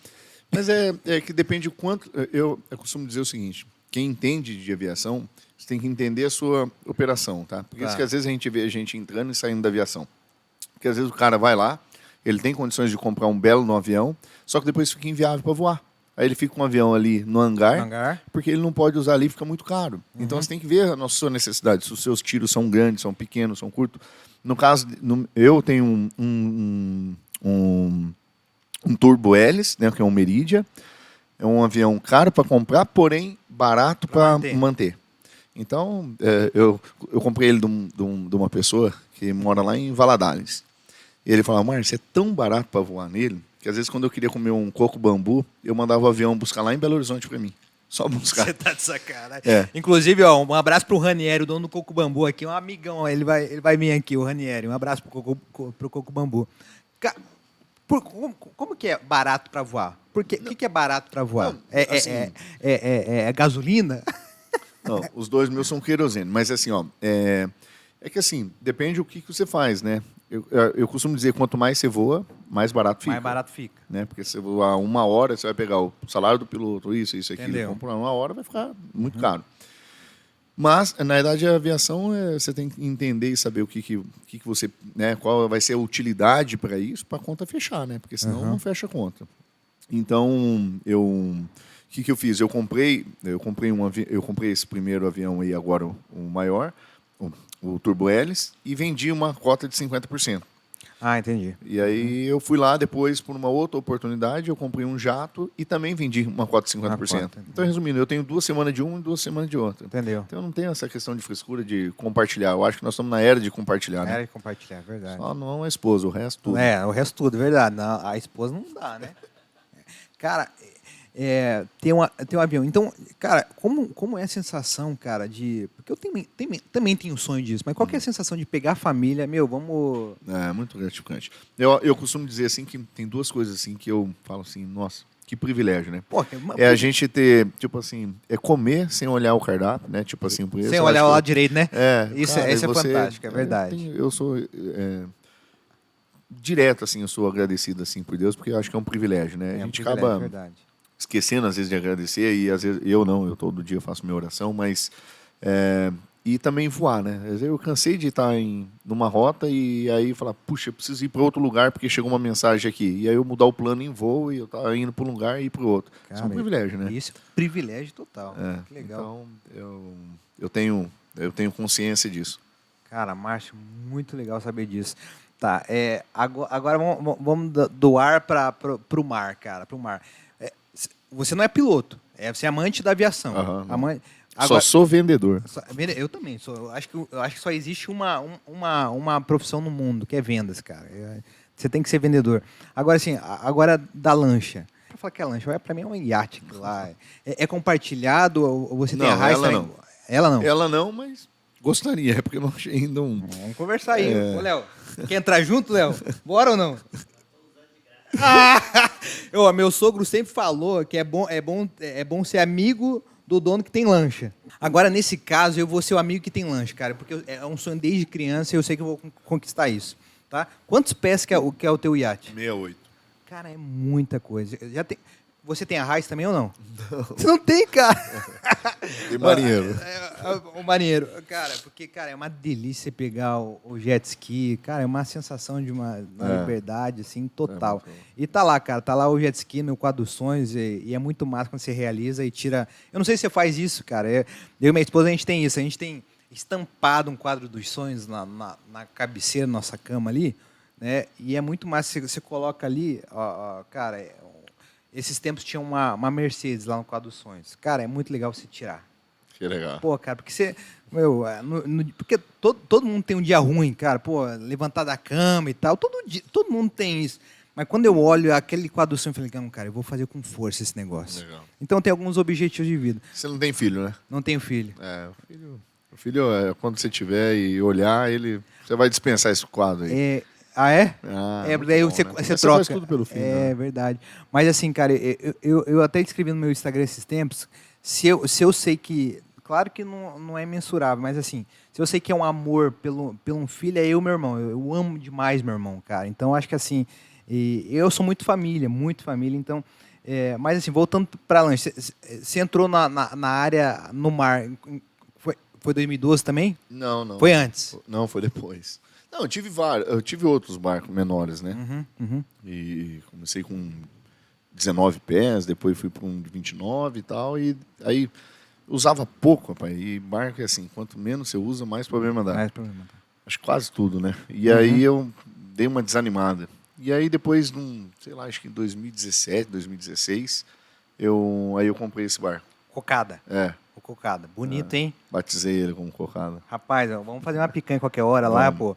Mas é que depende o quanto... Eu costumo dizer o seguinte, quem entende de aviação, você tem que entender a sua operação, tá? Porque isso que às vezes a gente vê a gente entrando e saindo da aviação. Porque às vezes o cara vai lá, ele tem condições de comprar um belo no avião, só que depois fica inviável para voar. Aí ele fica com um avião ali no hangar, porque ele não pode usar ali, fica muito caro. Então você tem que ver a sua necessidade, se os seus tiros são grandes, são pequenos, são curtos. No caso, eu tenho um Turbo Hélice, né, que é um Meridia, é um avião caro para comprar, porém barato para manter. manter. Então, eu comprei ele de uma pessoa que mora lá em Valadares. E ele falava, Márcio, é tão barato para voar nele, que às vezes quando eu queria comer um coco bambu, eu mandava o avião buscar lá em Belo Horizonte para mim. Só buscar. Você tá de sacanagem. É. Inclusive, ó, um abraço pro Ranieri, o dono do Coco Bambu aqui, um amigão, ó, ele vai vir aqui, o Ranieri. Um abraço pro Coco Bambu. Como que é barato para voar? O que é barato para voar? Não, É gasolina? Não, os dois meus são querosene, mas assim, ó, é que assim, depende do que você faz, né? Eu costumo dizer, quanto mais você voa, mais barato fica. Mais barato fica. Né? Porque se você voar 1 hora, você vai pegar o salário do piloto, isso, aquilo, Entendeu? comprar 1 hora, vai ficar muito caro. Mas, na verdade, a aviação, você tem que entender e saber o que você, né, qual vai ser a utilidade para isso, para a conta fechar, né? Porque senão não fecha a conta. Então, o que eu fiz? Eu comprei esse primeiro avião aí agora, o maior, o Turbo Hélice, e vendi uma cota de 50%. Ah, entendi. E aí eu fui lá depois, por uma outra oportunidade, eu comprei um jato e também vendi uma cota de 50%. Então, resumindo, eu tenho 2 semanas de um e 2 semanas de outra. Entendeu? Então eu não tenho essa questão de frescura de compartilhar. Eu acho que nós estamos na era de compartilhar, né? Era de compartilhar, é verdade. Só não a esposa, o resto tudo. O resto tudo, verdade. Não, a esposa não dá, né? Cara, tem um avião. Então, cara, como é a sensação, cara, de... Porque eu também tenho sonho disso, mas qual que é a sensação de pegar a família, vamos... É muito gratificante. Eu costumo dizer assim que tem 2 coisas assim que eu falo assim, nossa, que privilégio, né? Pô, É a gente ter, tipo assim, comer sem olhar o cardápio, né? Tipo assim, por isso sem eu olhar acho o que lado direito, né? Isso cara, é você- fantástico, é verdade. Eu sou direto assim, eu sou agradecido assim por Deus, porque eu acho que é um privilégio, né? É A um gente privilégio, acaba verdade. esquecendo às vezes de agradecer e às vezes eu todo dia faço minha oração, mas e também voar, né? Às vezes eu cansei de estar numa rota e aí falar, puxa, eu preciso ir para outro lugar porque chegou uma mensagem aqui. E aí eu mudar o plano em voo e eu estar indo para um lugar e ir para o outro. Isso é um Cara, privilégio, né? Isso é um privilégio total. Que legal. Então, eu tenho consciência disso. Cara, Márcio, muito legal saber disso. Tá, agora vamos do ar para o mar, cara, para o mar. Você não é piloto, você é amante da aviação. Aham, não. Amante, Só sou vendedor. eu também sou. Eu acho que só existe uma profissão no mundo, que é vendas, cara. Você tem que ser vendedor. Agora, assim, agora da lancha. Pra falar que é lancha, para mim é um iate lá. É compartilhado ou você tem Não, a raiz ela também? não. Ela não. Ela não, mas gostaria, porque eu não achei ainda um. Vamos conversar aí. Ô, Léo, quer entrar junto, Léo? Bora ou não? Meu sogro sempre falou que é bom ser amigo do dono que tem lancha. Agora, nesse caso, eu vou ser o amigo que tem lancha, cara, porque é um sonho desde criança e eu sei que eu vou conquistar isso. Tá? Quantos pés que é o teu iate? 68. Cara, é muita coisa. Você tem a raiz também ou não? Não. Você não tem, cara? Tem marinheiro. O marinheiro. Cara, porque, cara, é uma delícia você pegar o jet ski. Cara, é uma sensação de uma liberdade, assim, total. E tá lá, cara. Tá lá o jet ski no quadro dos sonhos e é muito massa quando você realiza e tira... Eu não sei se você faz isso, cara. Eu e minha esposa, a gente tem isso. A gente tem estampado um quadro dos sonhos na cabeceira da nossa cama ali, né? E é muito massa. Você coloca ali, cara... Esses tempos tinha uma Mercedes lá no quadro dos sonhos. Cara, é muito legal você tirar. Que legal. Pô, cara, porque você... porque todo mundo tem um dia ruim, cara. Pô, levantar da cama e tal. Todo mundo tem isso. Mas quando eu olho aquele quadro do sonho, eu falei, não, cara, eu vou fazer com força esse negócio. Legal. Então tem alguns objetivos de vida. Você não tem filho, né? Não tenho filho. O filho, quando você tiver e olhar, você vai dispensar esse quadro aí. É? Daí bom, você né? troca. Faz tudo pelo filho. É verdade. Mas assim, cara, eu até escrevi no meu Instagram esses tempos, se eu sei que... Claro que não é mensurável, mas assim, se eu sei que é um amor pelo um filho, é eu e meu irmão. Eu amo demais meu irmão, cara. Então, acho que assim, eu sou muito família, então... mas assim, voltando para a lancha, você entrou na área, no mar, foi 2012 também? Não. Foi antes? Não, foi depois. Não, eu tive outros barcos menores, né? Uhum. E comecei com 19 pés, depois fui para um de 29 e tal, e aí usava pouco, rapaz. E barco é assim, quanto menos você usa, mais problema dá. Acho que quase tudo, né? E aí eu dei uma desanimada. E aí depois, sei lá, acho que em 2017, 2016, aí eu comprei esse bar. Cocada. É. O Cocada. Bonito, hein? Batizei ele como Cocada. Rapaz, ó, vamos fazer uma picanha qualquer hora lá, pô.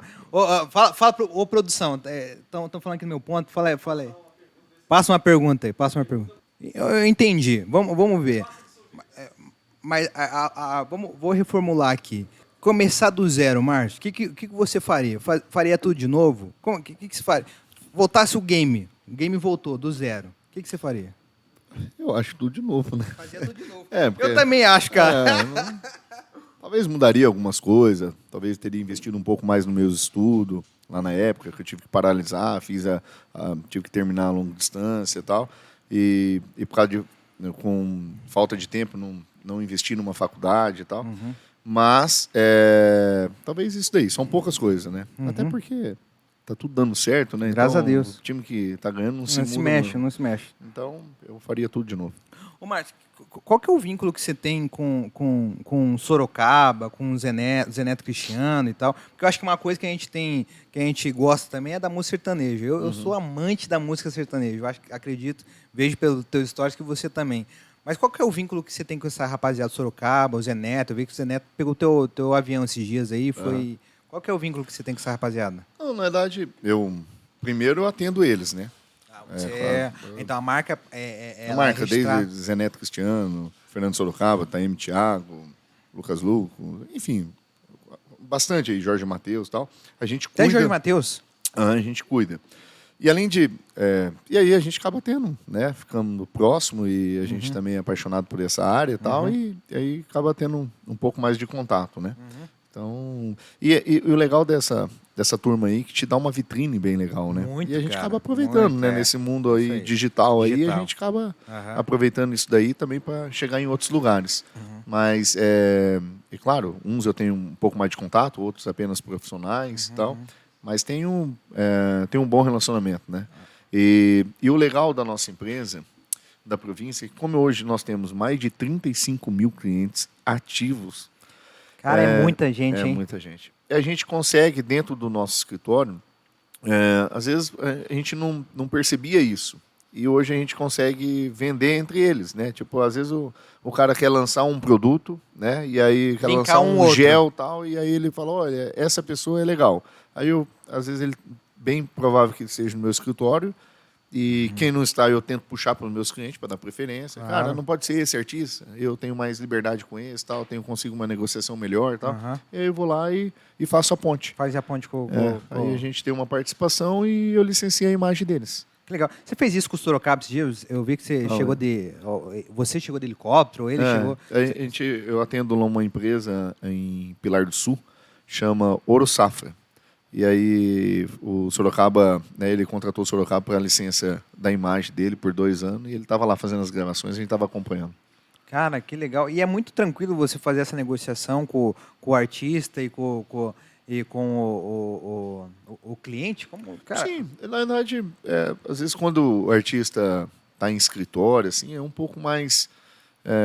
Fala ô, produção, estão falando aqui no meu ponto, fala aí. Passa uma pergunta aí, Eu entendi, vamos ver. Mas vou reformular aqui. Começar do zero, Márcio, o que você faria? Faria tudo de novo? O que você faria? Voltasse o game voltou do zero, o que você faria? Eu acho tudo de novo, né? Fazia tudo de novo. Porque, Eu também acho, cara. Talvez mudaria algumas coisas, talvez teria investido um pouco mais nos meus estudos, lá na época, que eu tive que paralisar, tive que terminar a longa distância e tal. E por causa com falta de tempo, não investi numa faculdade e tal. Uhum. Mas, talvez isso daí, são poucas coisas, né? Uhum. Até porque tá tudo dando certo, né? Graças a Deus. O time que tá ganhando não se muda. Não se mexe. Então, eu faria tudo de novo. Ô, Márcio, qual que é o vínculo que você tem com Sorocaba, com o Zé Neto Cristiano e tal? Porque eu acho que uma coisa que a gente gosta também é da música sertaneja. Eu sou amante da música sertaneja. Eu acredito, vejo pelos teus stories que você também. Mas qual que é o vínculo que você tem com essa rapaziada de Sorocaba, o Zé Neto? Eu vi que o Zé Neto pegou teu avião esses dias aí, foi... Qual que é o vínculo que você tem com essa rapaziada? Não, na verdade, primeiro eu atendo eles, né? Claro. Então a marca a marca, desde Zé Neto Cristiano, Fernando Sorocaba, Taime Thiago, Lucas Luco, enfim, bastante aí, Jorge Mateus e tal. A gente cuida. Até Jorge Mateus? A gente cuida. E além de... e aí a gente acaba tendo, né? Ficando próximo e a gente também é apaixonado por essa área e tal, e aí acaba tendo um pouco mais de contato, né? Então, e o legal dessa turma aí que te dá uma vitrine bem legal, né? Muito, e a gente cara, acaba aproveitando, muito, né? Nesse mundo aí digital aí, a gente acaba aproveitando isso daí também para chegar em outros lugares. Mas, claro, uns eu tenho um pouco mais de contato, outros apenas profissionais e tal, mas tem um bom relacionamento, né? E o legal da nossa empresa, da província, é que como hoje nós temos mais de 35 mil clientes ativos. Cara, é muita gente, hein? É muita gente. E a gente consegue, dentro do nosso escritório, às vezes a gente não percebia isso. E hoje a gente consegue vender entre eles, né? Tipo, às vezes o cara quer lançar um produto, né? E aí quer lançar um gel e tal, e aí ele fala, olha, essa pessoa é legal. Aí às vezes bem provável que ele esteja no meu escritório, e quem não está, eu tento puxar para os meus clientes para dar preferência. Claro. Cara, não pode ser esse artista, eu tenho mais liberdade com esse, tal, consigo uma negociação melhor, tal. E aí eu vou lá e faço a ponte. Faz a ponte com Aí a gente tem uma participação e eu licenciei a imagem deles. Que legal. Você fez isso com os Sorocaba esses dias? Eu vi que você chegou você chegou de helicóptero, ele chegou... Eu atendo lá uma empresa em Pilar do Sul, chama Ouro Safra. E aí o Sorocaba, né, ele contratou o Sorocaba para a licença da imagem dele por 2 anos e ele estava lá fazendo as gravações e a gente estava acompanhando. Cara, que legal. E é muito tranquilo você fazer essa negociação com o artista e com o cliente? Cara... Sim, na verdade, às vezes quando o artista está em escritório, assim, é um pouco mais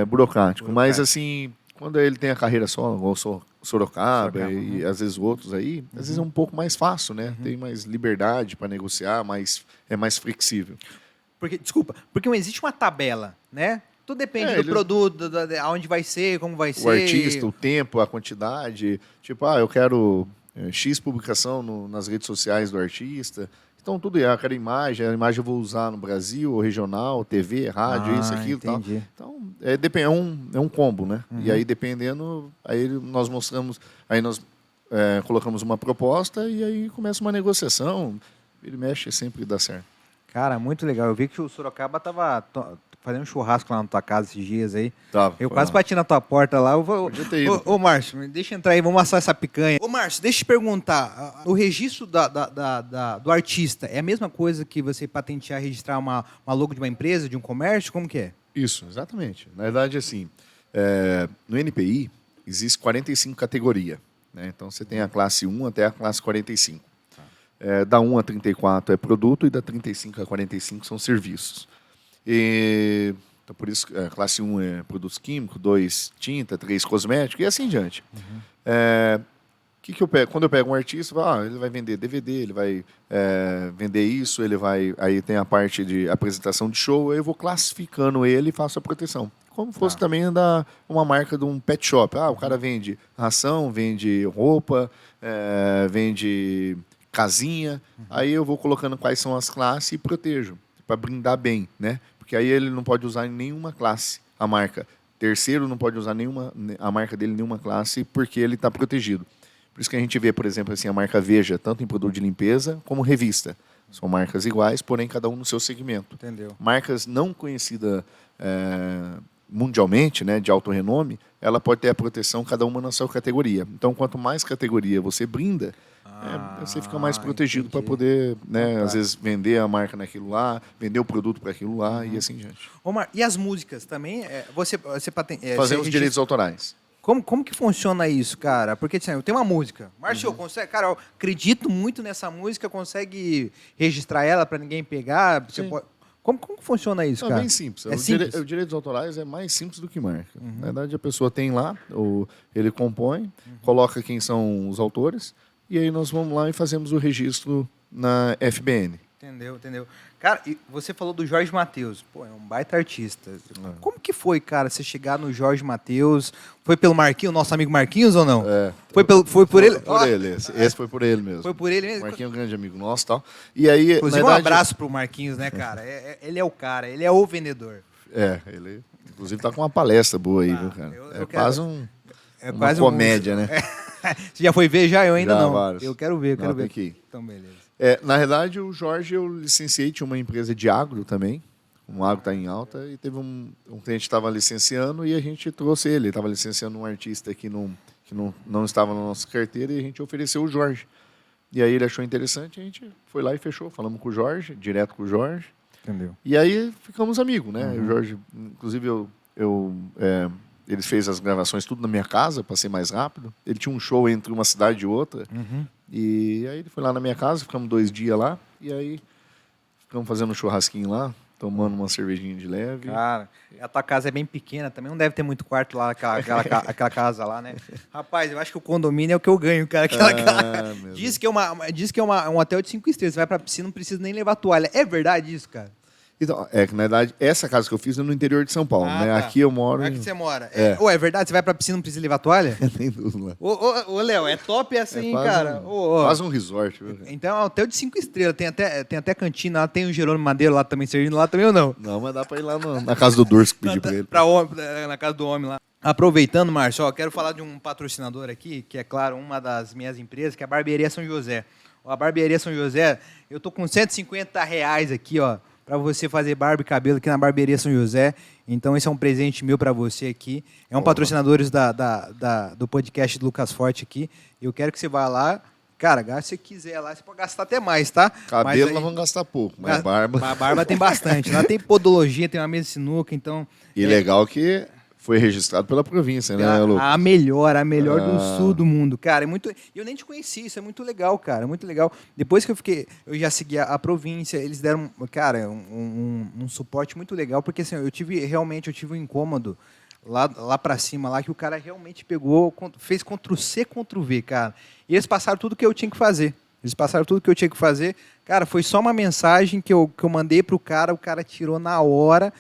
burocrático. Mas assim, quando ele tem a carreira solo, igual Sorocaba e às vezes outros aí, às vezes é um pouco mais fácil, né? Tem mais liberdade para negociar, é mais flexível. Porque não existe uma tabela, né? Tudo depende do produto, aonde vai ser, como vai ser. O artista, o tempo, a quantidade. Tipo, eu quero X publicação nas redes sociais do artista. Então, tudo a cada imagem, a imagem eu vou usar no Brasil, regional, TV, rádio, isso, aquilo e tal. Então, é um combo, né? E aí, dependendo, aí nós mostramos, aí nós colocamos uma proposta e aí começa uma negociação. Ele mexe, sempre dá certo. Cara, muito legal. Eu vi que o Sorocaba estava fazendo um churrasco lá na tua casa esses dias aí. Eu quase bati na tua porta lá. Ô, Márcio, me deixa entrar aí, vamos assar essa picanha. Ô, Márcio, deixa eu te perguntar. O registro do artista é a mesma coisa que você patentear, registrar uma logo de uma empresa, de um comércio? Como que é? Isso, exatamente. Na verdade, assim, no NPI existe 45 categorias. Né? Então, você tem a classe 1 até a classe 45. Da 1 a 34 é produto e da 35 a 45 são serviços. Então, por isso, classe 1 é produtos químicos, 2 tinta, 3 cosméticos e assim em diante. que eu pego? Quando eu pego um artista, eu falo, ele vai vender DVD, ele vai vender isso, ele vai... Aí tem a parte de apresentação de show, aí eu vou classificando ele e faço a proteção. Como fosse também uma marca de um pet shop. O cara vende ração, vende roupa, vende casinha. Aí eu vou colocando quais são as classes e protejo, para brindar bem, né? Porque aí ele não pode usar em nenhuma classe a marca. Terceiro não pode usar a marca dele em nenhuma classe porque ele está protegido. Por isso que a gente vê, por exemplo, assim, a marca Veja, tanto em produto de limpeza como revista. São marcas iguais, porém cada um no seu segmento. Entendeu? Marcas não conhecidas mundialmente, né, de alto renome, ela pode ter a proteção cada uma na sua categoria. Então, quanto mais categoria você brinda, você fica mais protegido para poder, né, às vezes, vender a marca naquilo lá, vender o produto para aquilo lá e assim diante. Omar, e as músicas também? Você Fazemos direitos autorais. Como que funciona isso, cara? Porque assim, eu tenho uma música. Márcio, consegue, cara, eu acredito muito nessa música, consegue registrar ela para ninguém pegar? Você pode... Como que funciona isso, cara? É bem simples. O direitos autorais é mais simples do que marca. Na verdade, a pessoa tem lá, ele compõe, coloca quem são os autores, e aí nós vamos lá e fazemos o registro na FBN. Entendeu. Cara, e você falou do Jorge Mateus. Pô, é um baita artista. Como que foi, cara, você chegar no Jorge Mateus? Foi pelo Marquinhos, nosso amigo Marquinhos ou não? Foi por ele? Por ele. Esse foi por ele mesmo. Foi por ele mesmo? Marquinhos é um grande amigo nosso e tal. E aí, inclusive, um abraço pro Marquinhos, né, cara? Ele é o cara, ele é o vendedor. Ele inclusive tá com uma palestra boa aí, viu, cara? Quase uma comédia, né? Você já foi ver já? Eu ainda não. Vários. Eu quero ver, Tem que ir. Então, beleza. Na verdade, o Jorge, eu licenciei, tinha uma empresa de agro também. O agro está em alta. E teve um cliente que estava licenciando e a gente trouxe ele. Ele estava licenciando um artista que não estava na nossa carteira e a gente ofereceu o Jorge. E aí ele achou interessante, a gente foi lá e fechou. Falamos com o Jorge, direto com o Jorge. Entendeu? E aí ficamos amigos, né? O Jorge, inclusive, ele fez as gravações tudo na minha casa, para ser mais rápido. Ele tinha um show entre uma cidade e outra. E aí ele foi lá na minha casa, ficamos 2 dias lá. E aí ficamos fazendo um churrasquinho lá, tomando uma cervejinha de leve. Cara, a tua casa é bem pequena, também não deve ter muito quarto lá, aquela casa lá, né? Rapaz, eu acho que o condomínio é o que eu ganho, cara, aquela casa. Diz que é um hotel de 5 estrelas. Você vai pra piscina, não precisa nem levar toalha. É verdade isso, cara? Então, que na verdade, essa casa que eu fiz é no interior de São Paulo, né? Tá. Aqui eu moro... Aqui você mora. É verdade? Você vai pra piscina, não precisa levar toalha? Tem tudo lá. Ô, Léo, é top assim, quase cara. Quase um resort. Viu? Então é um hotel de 5 estrelas. Tem até cantina lá, tem o Jerônimo Madeiro lá também, servindo lá também ou não? Não, mas dá pra ir lá na casa do Durso pedir pra ele. Na casa do homem lá. Aproveitando, Márcio, eu quero falar de um patrocinador aqui, que é, claro, uma das minhas empresas, que é a Barbearia São José. A Barbearia São José, eu tô com R$150 aqui, ó, para você fazer barba e cabelo aqui na Barbearia São José. Então, esse é um presente meu para você aqui. É um patrocinador do podcast do Lucas Forte aqui. Eu quero que você vá lá. Cara, se você quiser lá, você pode gastar até mais, tá? Cabelo aí, nós vamos gastar pouco, mas barba... A barba tem bastante. Lá tem podologia, tem uma mesa de sinuca, então... E legal que foi registrado pela província, né, Lucas? A melhor do sul do mundo. Cara, é muito... Eu nem te conheci, isso é muito legal, cara, muito legal. Depois que eu já segui a província, eles deram, cara, um suporte muito legal, porque assim, eu tive um incômodo lá pra cima, lá que o cara realmente pegou, fez Ctrl+C, Ctrl+V, cara. E eles passaram tudo que eu tinha que fazer. Cara, foi só uma mensagem que eu mandei pro cara, o cara tirou na hora.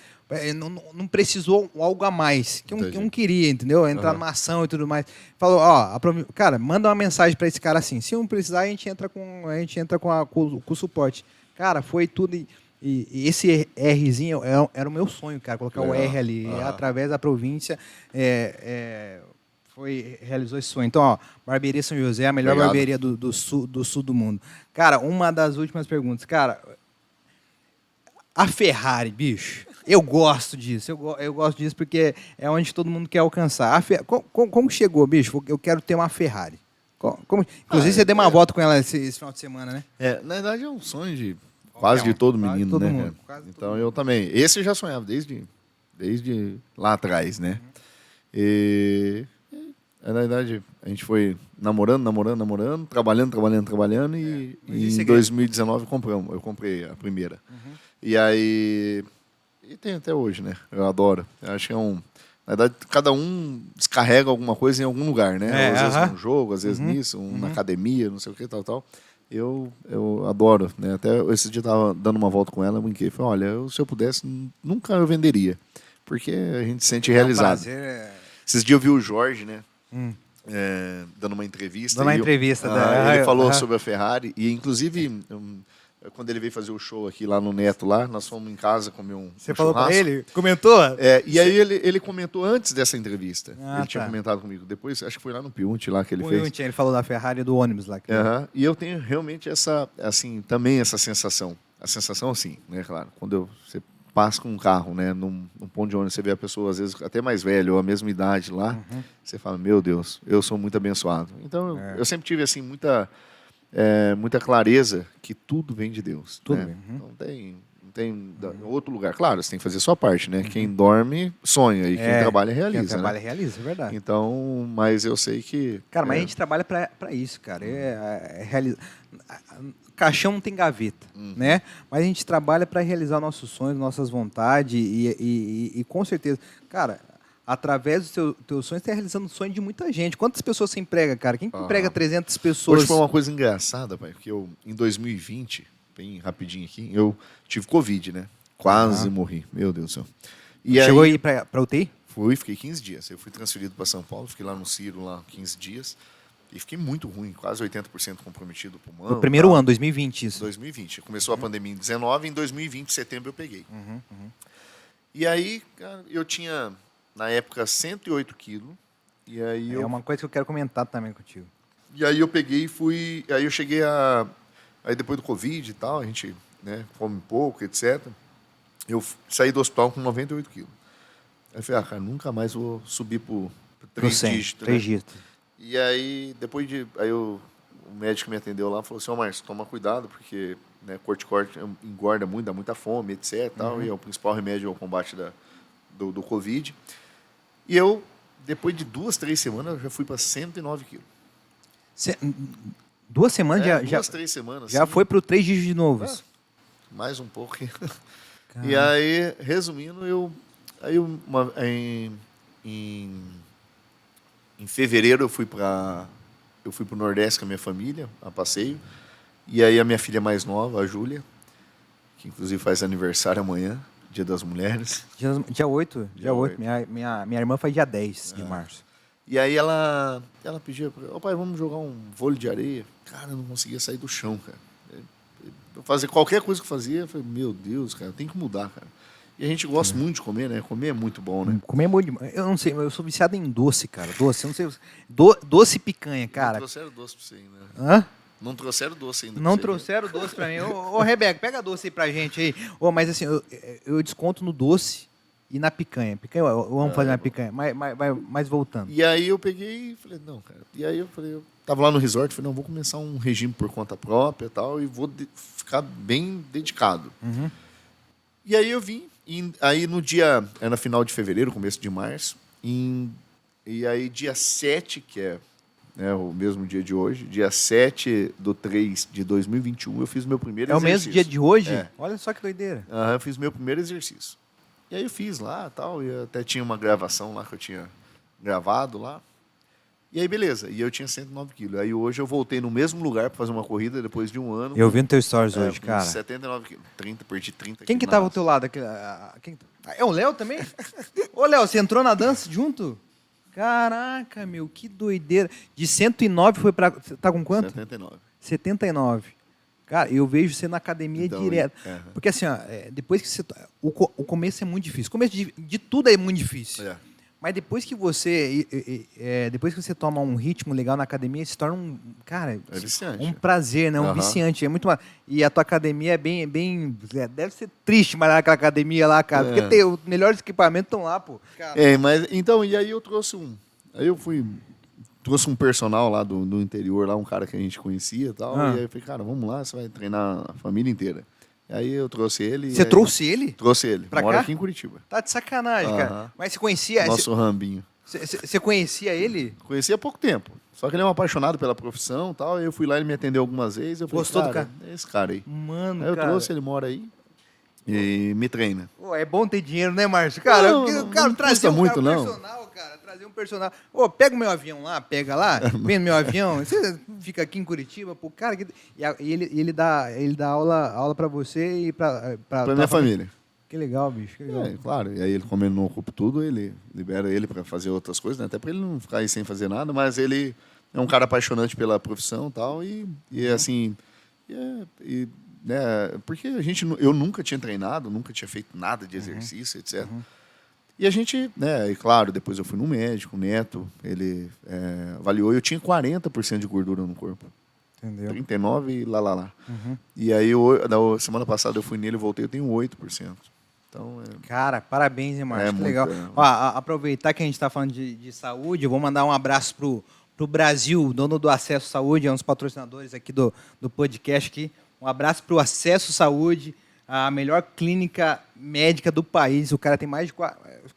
Não precisou algo a mais, que eu não queria, entendeu? Entrar numa ação e tudo mais. Falou, cara, manda uma mensagem para esse cara assim, se não precisar, a gente entra com o suporte. Cara, foi tudo, e esse Rzinho era o meu sonho, cara, colocar o R ali, através da província, realizou esse sonho. Então, Barbearia São José, a melhor barbearia do sul do mundo. Cara, uma das últimas perguntas, cara, a Ferrari, bicho... Eu gosto disso, eu gosto disso porque é onde todo mundo quer alcançar. Como chegou, bicho? Eu quero ter uma Ferrari. Inclusive, você deu uma volta com ela esse final de semana, né? Na verdade, é um sonho de quase de todo menino, né? Então, eu também. Esse eu já sonhava desde lá atrás, né? E, na verdade, a gente foi namorando, trabalhando e em 2019 eu comprei a primeira. E aí... E tem até hoje, né? Eu adoro. Eu acho que na Na verdade, cada um descarrega alguma coisa em algum lugar, né? Às vezes aham. num jogo, às vezes nisso, na academia, não sei o que, tal. Eu adoro, né? Até esse dia eu tava dando uma volta com ela, eu brinquei. Falei, olha, se eu pudesse, nunca eu venderia. Porque a gente se sente realizado. prazer. Esses dias eu vi o Jorge, né? Dando uma entrevista. Dando uma entrevista da- ele falou aham. sobre a Ferrari. E, inclusive, quando ele veio fazer o show aqui lá no Neto, lá, nós fomos em casa comer Você um falou pra churrasco. ele? Comentou? E aí ele comentou antes dessa entrevista. Ah, Ele tinha tá. comentado comigo. Depois, acho que foi lá no Piunte lá que ele O fez. Yunti, ele falou da Ferrari e do ônibus lá. Que... Aham. E eu tenho realmente também essa sensação. A sensação, assim, né, claro, quando você passa com um carro, né, num ponto de ônibus, você vê a pessoa, às vezes, até mais velha ou a mesma idade lá, você fala, meu Deus, eu sou muito abençoado. Então, eu sempre tive, assim, muita clareza que tudo vem de Deus. Tudo né? vem, Não tem outro lugar. Claro, você tem que fazer a sua parte, né? Quem dorme, sonha, e quem trabalha, realiza. Quem trabalha, né? realiza, é verdade. Então, mas eu sei que... Cara, mas a gente trabalha pra isso, cara. Caixão não tem gaveta, né? Mas a gente trabalha para realizar nossos sonhos, nossas vontades e com certeza, cara, através dos teus sonhos, você está realizando o sonho de muita gente. Quantas pessoas você emprega, cara? Quem que emprega 300 pessoas? Hoje foi uma coisa engraçada, pai, porque em 2020, bem rapidinho aqui, eu tive Covid, né? Quase morri, meu Deus do céu. E Chegou aí, aí para UTI? Fiquei 15 dias. Eu fui transferido para São Paulo, fiquei lá no Ciro, lá 15 dias. E fiquei muito ruim, quase 80% comprometido o pulmão. No primeiro ano, 2020, isso. 2020. Começou a pandemia em 19, em 2020, setembro, eu peguei. E aí, cara, eu tinha, na época, 108 quilos. E aí É uma coisa que eu quero comentar também contigo. E aí eu peguei e fui... Aí eu cheguei Aí depois do Covid e tal, a gente, né, come pouco, etc. Eu saí do hospital com 98 quilos. Aí eu falei, cara, nunca mais vou subir para 3 dígitos. 3 né? dígitos. E aí, o médico me atendeu lá e falou assim, Márcio, toma cuidado, porque né, corticóide engorda muito, dá muita fome, etc. Tal, e é o principal remédio ao combate do Covid. E eu, depois de 2, 3 semanas, eu já fui para 109 quilos. 2 semanas já 2, 3 semanas. já assim. foi pro 3 dígitos de novo. Mais um pouco. E aí, resumindo, em fevereiro eu fui para o Nordeste com a minha família, a passeio. E aí a minha filha mais nova, a Júlia, que inclusive faz aniversário amanhã, Dia das Mulheres. Dia 8. Dia 8. Minha irmã faz dia 10 de março. E aí ela pediu, pai, vamos jogar um vôlei de areia. Cara, eu não conseguia sair do chão, cara. Eu fazia qualquer coisa que eu fazia, eu falei, meu Deus, cara, tem que mudar, cara. E a gente gosta muito de comer, né? Comer é muito bom, né? Comer é muito demais. Eu não sei, mas eu sou viciado em doce, cara. Doce, eu não sei. Doce e picanha, cara. Não trouxeram doce pra você ainda. Hã? Não trouxeram doce ainda. Não pra você, né? trouxeram doce pra mim. Ô, Rebeca, pega doce aí pra gente aí. Mas assim, eu desconto no doce e na picanha. Picanha, eu amo fazer minha picanha. Mas voltando. E aí eu peguei e falei, não, cara. E aí eu tava lá no resort, falei, não, vou começar um regime por conta própria e tal, e vou ficar bem dedicado. E aí eu vim, aí no dia, era final de fevereiro, começo de março, e aí dia 7, que é né, o mesmo dia de hoje, dia 7/3/2021, eu fiz meu primeiro É o exercício. mesmo dia de hoje? É. Olha só que doideira. Eu fiz meu primeiro exercício. E aí eu fiz lá tal, e até tinha uma gravação lá que eu tinha gravado lá. E aí, beleza. E eu tinha 109 quilos. Aí hoje eu voltei no mesmo lugar para fazer uma corrida depois de um ano. Eu vi no teu stories hoje, com cara. 79 quilos. Perdi 30 Quem que quilos tava na ao teu lado? É o Léo também? Ô, Léo, você entrou na dança junto? Caraca, meu, que doideira. De 109 foi pra... Você tá com quanto? 79. 79. Cara, eu vejo você na academia Então, direto. Porque assim, ó, depois que você... O começo é muito difícil. O começo de tudo é muito difícil. É. Mas depois que você toma um ritmo legal na academia, se torna É viciante. um prazer, né? Um viciante. É muito mais. E a tua academia é bem. Deve ser triste malhar naquela academia lá, cara. Porque os melhores equipamentos estão lá, pô. Mas então, e aí eu trouxe trouxe um personal lá do interior, lá um cara que a gente conhecia e tal. E aí eu falei, cara, vamos lá, você vai treinar a família inteira. E aí eu trouxe ele. Você trouxe ele? Trouxe ele. Pra Mora cá? aqui em Curitiba. Tá de sacanagem, cara. Mas você conhecia... Nosso Rambinho. Você conhecia ele? Conheci há pouco tempo. Só que ele é um apaixonado pela profissão e tal. Eu fui lá, ele me atendeu algumas vezes. Eu falei, Gostou do cara? É esse cara aí. Mano, Aí eu cara... trouxe, ele mora aí. e me treina. Pô, é bom ter dinheiro, né, Márcio? Cara, Não trazer custa muito, não. personal, cara, trazer um personal. Ô, pega o meu avião lá, pega lá, vem no meu avião, você fica aqui em Curitiba, pô, cara, e ele dá aula pra você e pra Pra minha família. Que legal, bicho, que legal. Claro. E aí, como ele não ocupa tudo, ele libera ele para fazer outras coisas, né? Até para ele não ficar aí sem fazer nada, mas ele é um cara apaixonante pela profissão e tal, assim, né? Porque eu nunca tinha treinado, nunca tinha feito nada de exercício, etc. E a gente, né? E claro, depois eu fui no médico, o Neto, ele avaliou, eu tinha 40% de gordura no corpo. Entendeu? 39 e lá. E aí, semana passada eu fui nele e voltei, eu tenho 8%. Então, cara, parabéns, hein, Márcio? Que muito, legal. Ó, aproveitar que a gente está falando de saúde, eu vou mandar um abraço pro Brasil, dono do Acesso Saúde, é um dos patrocinadores aqui do podcast aqui. Um abraço pro Acesso Saúde, a melhor clínica médica do país. O cara tem mais de...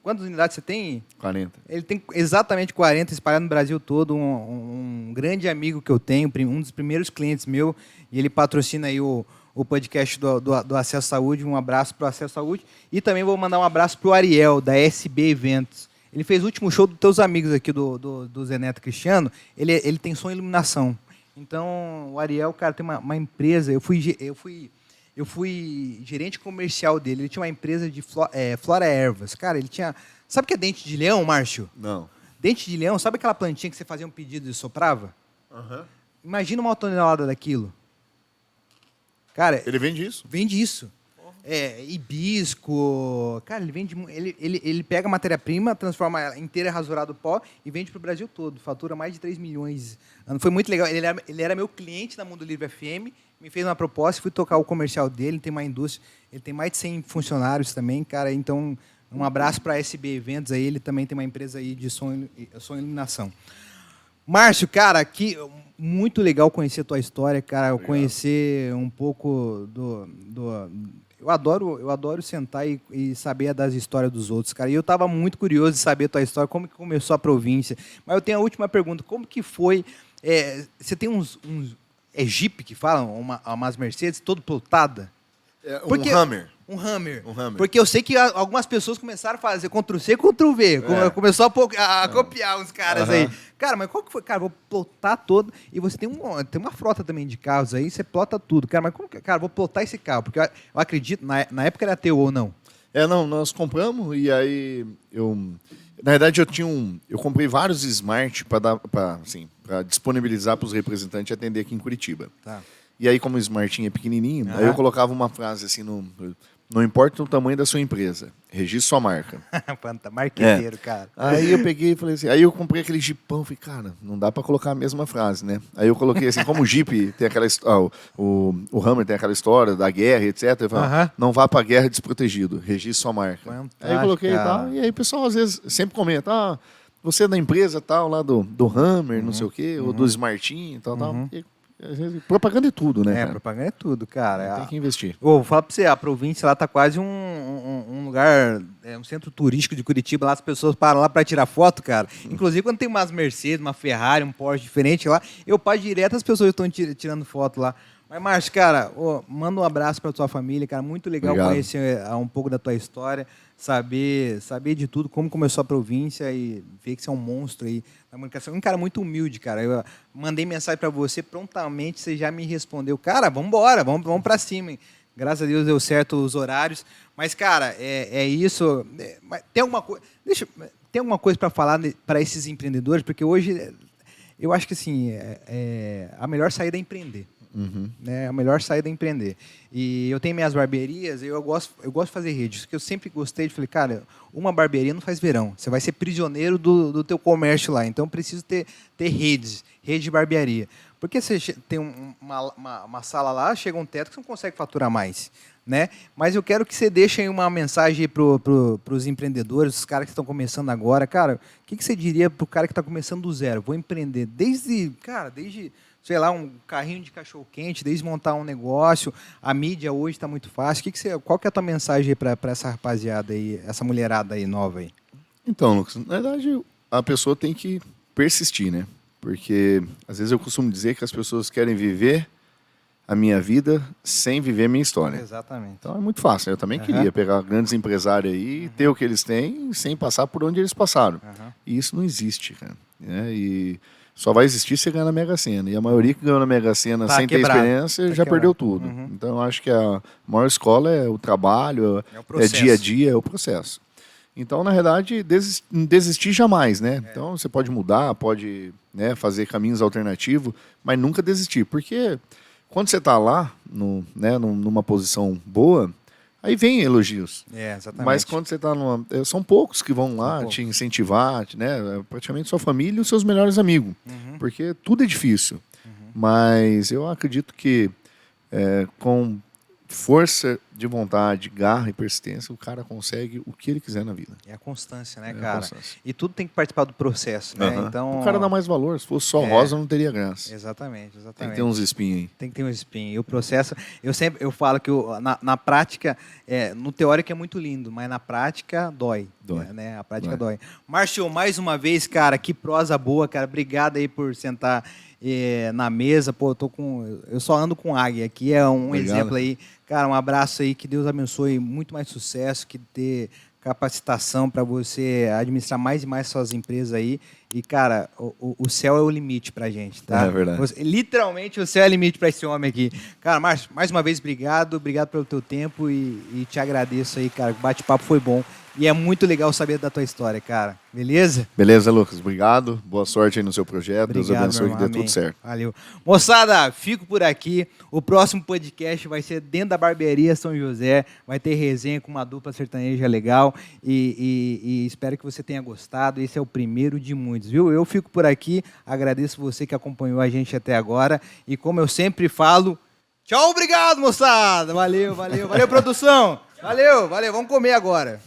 Quantas unidades você tem? 40. Ele tem exatamente 40 espalhados no Brasil todo. Um grande amigo que eu tenho, um dos primeiros clientes meu, e ele patrocina aí o podcast do Acesso Saúde. Um abraço para o Acesso Saúde. E também vou mandar um abraço para o Ariel, da SB Eventos. Ele fez o último show dos teus amigos aqui, do Zé Neto Cristiano. Ele tem som e iluminação. Então, o Ariel, cara, tem uma empresa. Eu fui gerente comercial dele. Ele tinha uma empresa de flora ervas. Cara, ele tinha... Sabe o que é dente de leão, Márcio? Não. Dente de leão, sabe aquela plantinha que você fazia um pedido e soprava? Imagina uma tonelada daquilo. Cara... Ele vende isso? Vende isso. Hibisco... Cara, ele vende... Ele pega a matéria-prima, transforma ela inteira rasurado pó e vende para o Brasil todo. Fatura mais de 3 milhões. Foi muito legal. Ele era meu cliente na Mundo Livre FM, me fez uma proposta, fui tocar o comercial dele, ele tem uma indústria, ele tem mais de 100 funcionários também, cara, então um abraço para a SB Eventos aí, ele também tem uma empresa aí de som e iluminação. Márcio, cara, aqui, muito legal conhecer a tua história, cara, conhecer um pouco eu adoro sentar e saber das histórias dos outros, cara, e eu estava muito curioso de saber a tua história, como que começou a província, mas eu tenho a última pergunta, como que foi, você tem uns é Jeep que falam? Umas Mercedes todo plotada? Hammer. Um Hammer. Um Hammer. Porque eu sei que algumas pessoas começaram a fazer Ctrl-C, Ctrl-V. Começou a copiar uns caras aí. Cara, mas qual que foi? Cara, vou plotar todo. E você tem uma frota também de carros aí, você plota tudo. Cara, mas como que... Cara, vou plotar esse carro. Porque eu acredito, na época era teu ou não? Não, nós compramos e aí na verdade eu comprei vários Smart para disponibilizar para os representantes atender aqui em Curitiba. Tá. E aí como o Smartinho é pequenininho, aí eu colocava uma frase assim não importa o tamanho da sua empresa, registre sua marca. Marqueteiro, cara. Aí eu peguei e falei assim, aí eu comprei aquele Jeepão, falei, cara, não dá para colocar a mesma frase, né? Aí eu coloquei assim, como o Jeep tem aquela o Hammer tem aquela história da guerra, etc. Eu falei, não vá para a guerra desprotegido, registre sua marca. Fantástico, aí eu coloquei e tal, e aí o pessoal às vezes sempre comenta, você é da empresa tal, lá do Hammer, não sei o quê, ou do Smartinho, tal. E, propaganda é tudo, né? Cara? Propaganda é tudo, cara. Tem que investir. Vou falar pra você, a província lá tá quase um lugar, um centro turístico de Curitiba, lá as pessoas param lá pra tirar foto, cara. Inclusive quando tem umas Mercedes, uma Ferrari, um Porsche diferente lá, eu paro direto, as pessoas estão tirando foto lá. Mas, Márcio, cara, manda um abraço pra tua família, cara, muito legal conhecer um pouco da tua história, saber de tudo, como começou a província e ver que você é um monstro aí na comunicação. Um cara muito humilde, cara. Eu mandei mensagem para você, prontamente você já me respondeu. Cara, vamos embora, vamos para cima. Hein? Graças a Deus deu certo os horários. Mas, cara, é isso. Tem alguma coisa para falar para esses empreendedores? Porque hoje, eu acho que assim, a melhor saída é empreender. Né? A melhor saída é empreender. E eu tenho minhas barbearias, eu gosto de fazer redes, porque eu sempre gostei de, falei, cara, uma barbearia não faz verão, você vai ser prisioneiro do teu comércio lá, então eu preciso ter rede de barbearia. Porque você tem uma sala lá, chega um teto que você não consegue faturar mais. Né? Mas eu quero que você deixe aí uma mensagem para os empreendedores, os caras que estão começando agora. Cara, o que você diria para o cara que está começando do zero? Vou empreender desde sei lá, um carrinho de cachorro-quente, desde montar um negócio, a mídia hoje está muito fácil. Qual que é a tua mensagem para essa rapaziada aí, essa mulherada aí nova aí? Então, Lucas, na verdade, a pessoa tem que persistir, né? Porque, às vezes, eu costumo dizer que as pessoas querem viver a minha vida sem viver a minha história. Exatamente. Então é muito fácil. Eu também queria pegar grandes empresários aí, ter o que eles têm, sem passar por onde eles passaram. E isso não existe, cara. Né? E só vai existir se ganhar na Mega Sena. E a maioria que ganhou na Mega Sena sem ter experiência já perdeu tudo. Então eu acho que a maior escola é o trabalho, é dia a dia, é o processo. Então, na verdade, desistir jamais, né? Então você pode mudar, pode, né, fazer caminhos alternativos, mas nunca desistir. Porque quando você está lá, numa posição boa, aí vem elogios. Exatamente. Mas quando você está numa... São poucos que vão lá te incentivar, né? Praticamente sua família e os seus melhores amigos. Porque tudo é difícil. Mas eu acredito que com força de vontade, garra e persistência, o cara consegue o que ele quiser na vida. É a constância, né, cara? E tudo tem que participar do processo, né? Então, o cara dá mais valor. Se fosse só rosa, não teria graça. Exatamente. Tem que ter uns espinhos aí. Tem que ter uns espinhos. E o processo... Eu falo que na prática, no teórico é muito lindo, mas na prática dói. Né? A prática dói. Márcio, mais uma vez, cara, que prosa boa, cara. Obrigado aí por sentar na mesa. Pô, eu só ando com águia aqui, é um exemplo aí. Cara, um abraço aí, que Deus abençoe, muito mais sucesso, que dê capacitação para você administrar mais e mais suas empresas aí. E, cara, o céu é o limite pra gente, tá? É verdade. Literalmente, o céu é o limite para esse homem aqui. Cara, Márcio, mais uma vez, obrigado pelo teu tempo e te agradeço aí, cara. O bate-papo foi bom. E é muito legal saber da tua história, cara. Beleza? Beleza, Lucas. Obrigado. Boa sorte aí no seu projeto. Obrigado, Deus abençoe, que dê amém. tudo certo. Valeu. Moçada, fico por aqui. O próximo podcast vai ser dentro da Barbearia São José. Vai ter resenha com uma dupla sertaneja legal. E espero que você tenha gostado. Esse é o primeiro de muitos, viu? Eu fico por aqui. Agradeço você que acompanhou a gente até agora. E como eu sempre falo, tchau, obrigado, moçada. Valeu, produção. Valeu. Vamos comer agora.